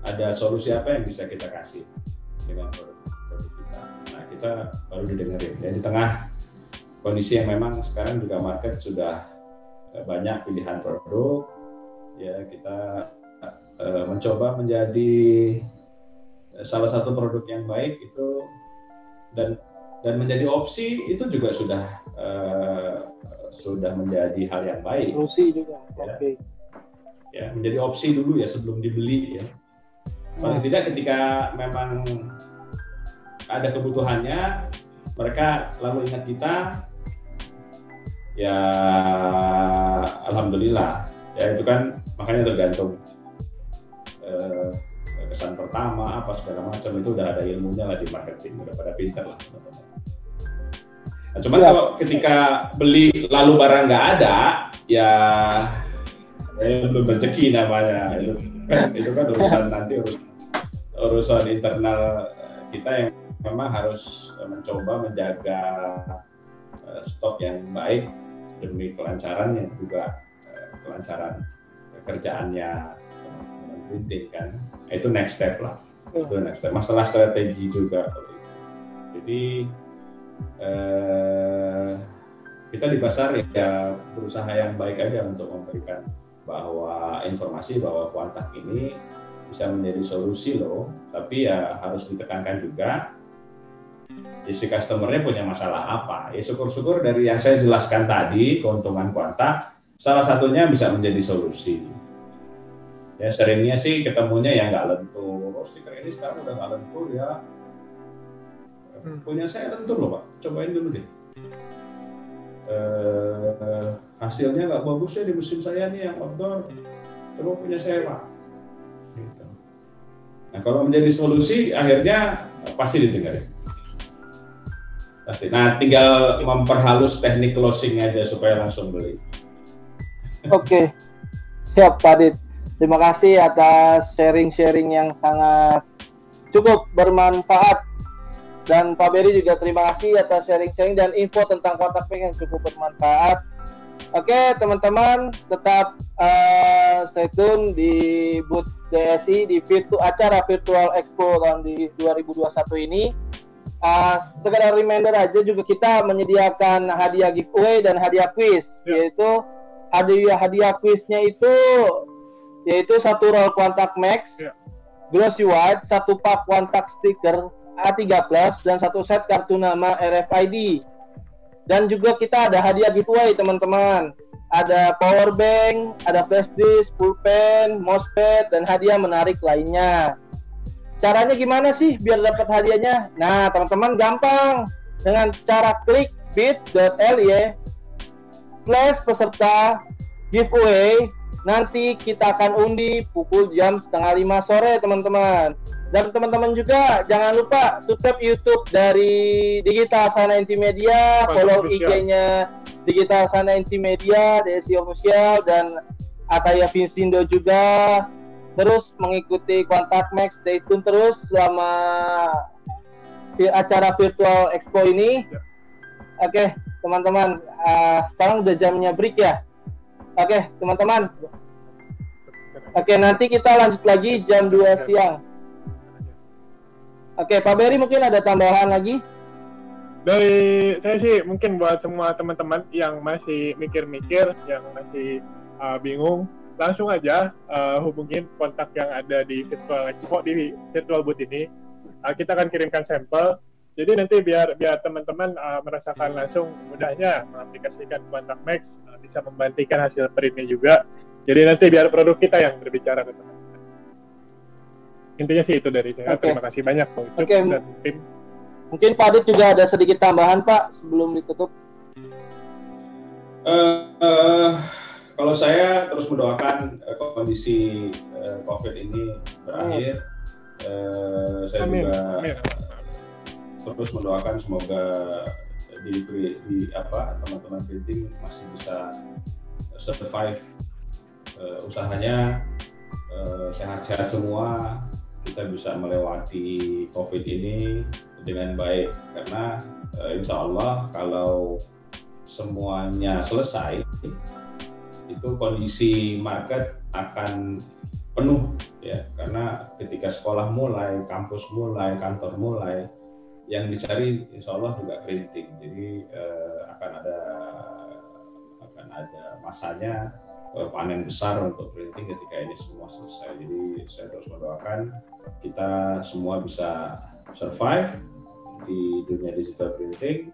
ada solusi apa yang bisa kita kasih dengan produk kita. Nah, kita baru didengerin. Ya, di tengah kondisi yang memang sekarang juga market sudah banyak pilihan produk, ya kita mencoba menjadi salah satu produk yang baik itu dan menjadi opsi itu juga sudah menjadi hal yang baik. Opsi juga. Ya. Oke. Ya, menjadi opsi dulu ya sebelum dibeli ya. Paling tidak ketika memang ada kebutuhannya, mereka lalu ingat kita, ya alhamdulillah. Ya itu kan makanya tergantung kesan pertama apa segala macam, itu udah ada ilmunya lah di marketing, udah pada pinter lah teman-teman. Nah, cuman kalau ketika beli lalu barang nggak ada, ya belum rezeki namanya. Itu kan urusan nanti urusan internal kita yang memang harus mencoba menjaga stok yang baik demi kelancarannya juga, kelancaran kerjaannya printing kan. Itu next step lah. Itu next step. Masalah strategi juga. Jadi kita di pasar ya berusaha yang baik aja untuk memberikan bahwa informasi bahwa kontak ini bisa menjadi solusi loh, tapi ya harus ditekankan juga si customer-nya punya masalah apa. Ya syukur-syukur dari yang saya jelaskan tadi, keuntungan Quanta, salah satunya bisa menjadi solusi. Ya seringnya sih ketemunya yang nggak lentur. Oh, stiker ini sekarang udah nggak lentur ya. Punya saya lentur loh Pak, cobain dulu deh. Hasilnya nggak bagus ya di mesin saya nih yang outdoor. Coba punya saya Pak. Gitu. Nah kalau menjadi solusi akhirnya pasti didengarin. Pasti. Nah tinggal memperhalus teknik closing aja supaya langsung beli. Oke, siap Pak Dit. Terima kasih atas sharing-sharing yang sangat cukup bermanfaat. Dan Pak Beri juga terima kasih atas sharing-sharing dan info tentang Quanta Max yang cukup bermanfaat. Oke, teman-teman tetap stay tune di booth DSI di acara Virtual Expo tahun 2021 ini. Sekedar reminder aja juga kita menyediakan hadiah giveaway dan hadiah quiz, yaitu hadiah quiznya yaitu satu roll Quanta Max, glossy white, satu pak Quanta stiker A3+, dan satu set kartu nama RFID. Dan juga kita ada hadiah giveaway teman-teman. Ada power bank, ada flash disk, pulpen, mousepad, dan hadiah menarik lainnya. Caranya gimana sih biar dapat hadiahnya? Nah teman-teman gampang. Dengan cara klik bit.ly/peserta giveaway. Nanti kita akan undi pukul jam 4:30 sore teman-teman. Dan teman-teman juga jangan lupa subscribe YouTube dari Digital Sana Intimedia, follow IG-nya Digital Sana Intimedia, DSI Official, dan Ataya Vincindo juga. Terus mengikuti Quanta Max, stay tune terus selama acara Virtual Expo ini. Oke, teman-teman, sekarang udah jamnya break ya. Oke, teman-teman. Oke, nanti kita lanjut lagi jam 2 siang. Oke, Pak Beri mungkin ada tambahan lagi? Dari saya sih mungkin buat semua teman-teman yang masih mikir-mikir, yang masih bingung, langsung aja hubungin kontak yang ada di Virtual Expo, di Virtual Booth ini. Kita akan kirimkan sampel. Jadi nanti biar teman-teman merasakan langsung mudahnya mengaplikasikan Quanta Max, bisa membandingkan hasil printnya juga. Jadi nanti biar produk kita yang berbicara ke teman-teman. Intinya sih itu dari saya. Terima kasih banyak Pak Ucup dan tim. Mungkin Pak Adit juga ada sedikit tambahan Pak sebelum ditutup. Kalau saya terus mendoakan kondisi COVID ini berakhir. Saya juga terus mendoakan semoga teman-teman printing masih bisa survive usahanya, sehat-sehat semua, kita bisa melewati COVID ini dengan baik, karena insya Allah kalau semuanya selesai itu kondisi market akan penuh ya, karena ketika sekolah mulai, kampus mulai, kantor mulai, yang dicari insya Allah juga printing. Jadi akan ada masanya panen besar untuk printing ketika ini semua selesai. Jadi saya terus mendoakan kita semua bisa survive di dunia digital printing.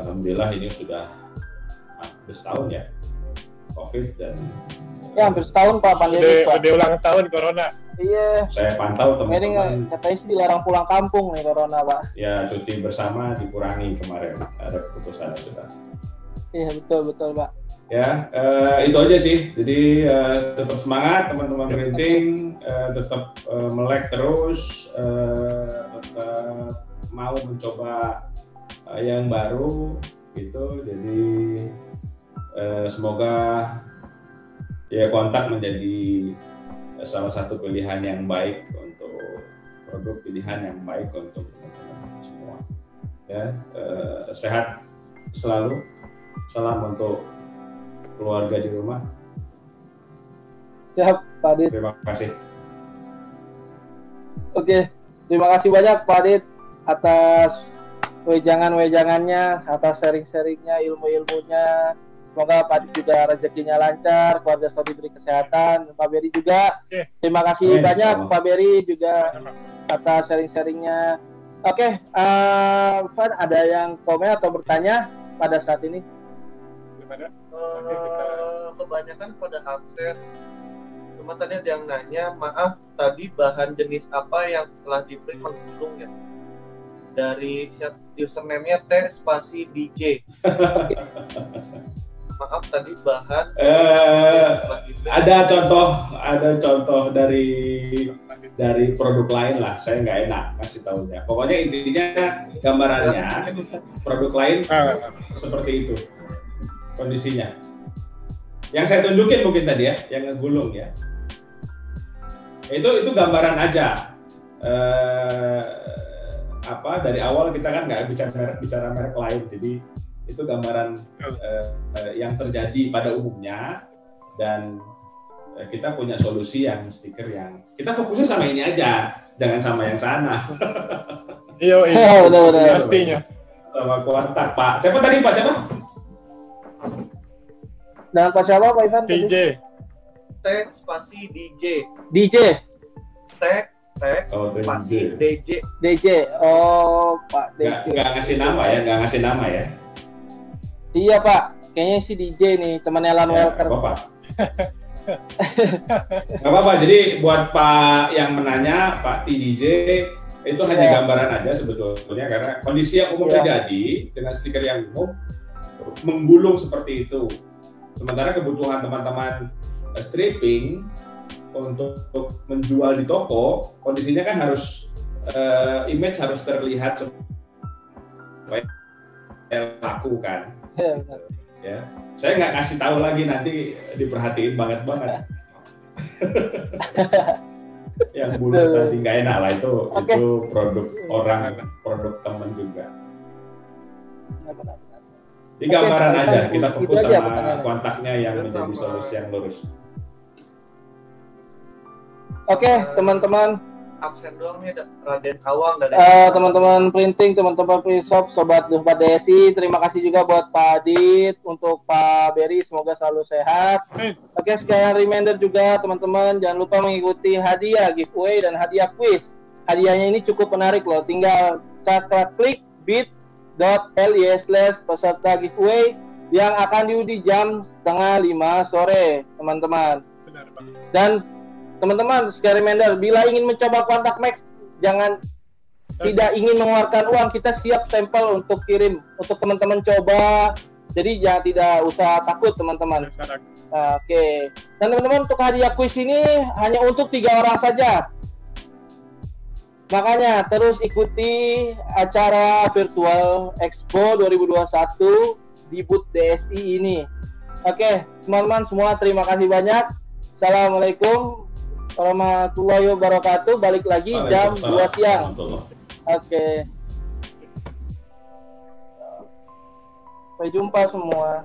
Alhamdulillah ini sudah hampir setahun ya COVID, dan ya hampir setahun Pak pandemi Pak. Udah ulang tahun corona. Iya. Saya pantau teman-teman. Ini katanya sih dilarang pulang kampung nih corona Pak. Ya cuti bersama dikurangi kemarin, ada keputusan sudah. Iya betul Pak. Ya itu aja sih. Jadi tetap semangat teman-teman printing, tetap melek terus, tetap mau mencoba yang baru gitu. Jadi semoga ya kontak menjadi salah satu pilihan yang baik untuk produk, pilihan yang baik untuk teman-teman semua. Ya sehat selalu. Salam untuk keluarga di rumah. Siap Pak Adit. Terima kasih. Oke, terima kasih banyak Pak Adit atas wejangannya, atas sharing-sharingnya, ilmu-ilmunya. Semoga Pak Adit juga rezekinya lancar, keluarga Sodi diberi kesehatan. Pak Beri juga. Terima kasih banyak Pak Beri juga atas sharing-sharingnya. Oke, Van, ada yang komen atau bertanya pada saat ini? Gimana? Kebanyakan pada absen. Cuma tadi ada yang nanya, maaf tadi bahan jenis apa yang setelah di-print menggulung ya? Dari username-nya T spasi DJ. Maaf tadi bahan ada contoh dari produk lain lah. Saya nggak enak kasih tahunya. Pokoknya intinya gambarannya produk lain seperti itu kondisinya. Yang saya tunjukin mungkin tadi ya, yang ngegulung ya. Itu gambaran aja. Dari awal kita kan nggak bicara merek lain, jadi itu gambaran yang terjadi pada umumnya, dan kita punya solusi yang stiker yang kita fokusnya sama ini aja, jangan sama yang sana. Iya, benar. artinya Sama kontak Pak. Siapa tadi Pak? Siapa? Dan Pak siapa Pak Ivan? DJ. T spasi DJ. DJ. T spasi DJ. DJ. Oh Pak DJ. Nggak ngasih nama ya. Iya Pak, kayaknya si DJ nih, temannya Alan Welker. Nggak apa-apa. Jadi buat Pak yang menanya, Pak TDJ, itu hanya gambaran aja sebetulnya, karena kondisi yang umum terjadi dengan stiker yang umum menggulung seperti itu. Sementara kebutuhan teman-teman stripping untuk menjual di toko, kondisinya kan harus image harus terlihat supaya laku kan. Ya, saya nggak kasih tahu lagi, nanti diperhatiin banget. Yang bulu tadi nggak enak lah, itu produk orang, produk teman juga. Di gambaran aja, kita fokus sama kontaknya yang menjadi solusi yang lurus. Oke, teman-teman. Absen doang nih, Raden Awang dari teman-teman printing, teman-teman printshop, sobat Duhbat Desi, terima kasih juga buat Pak Adit, untuk Pak Berry, semoga selalu sehat. Oke, sekalian reminder juga teman-teman, jangan lupa mengikuti hadiah giveaway dan hadiah quiz. Hadiahnya ini cukup menarik loh, tinggal klik bit.ly/peserta giveaway yang akan diundi jam 4:30 sore, teman-teman. Benar, Pak. Dan teman-teman, sekali reminder, bila ingin mencoba kontak Max, jangan tidak ingin mengeluarkan uang, kita siap sampel untuk kirim untuk teman-teman coba. Jadi jangan, tidak usah takut teman-teman. Oke. Dan teman-teman, untuk hadiah kuis ini hanya untuk 3 orang saja. Makanya terus ikuti acara virtual Expo 2021 di booth DSI ini. Oke, teman-teman semua, terima kasih banyak. Assalamualaikum warahmatullahi wabarakatuh. Balik lagi jam 2 siang. Oke. Sampai jumpa semua.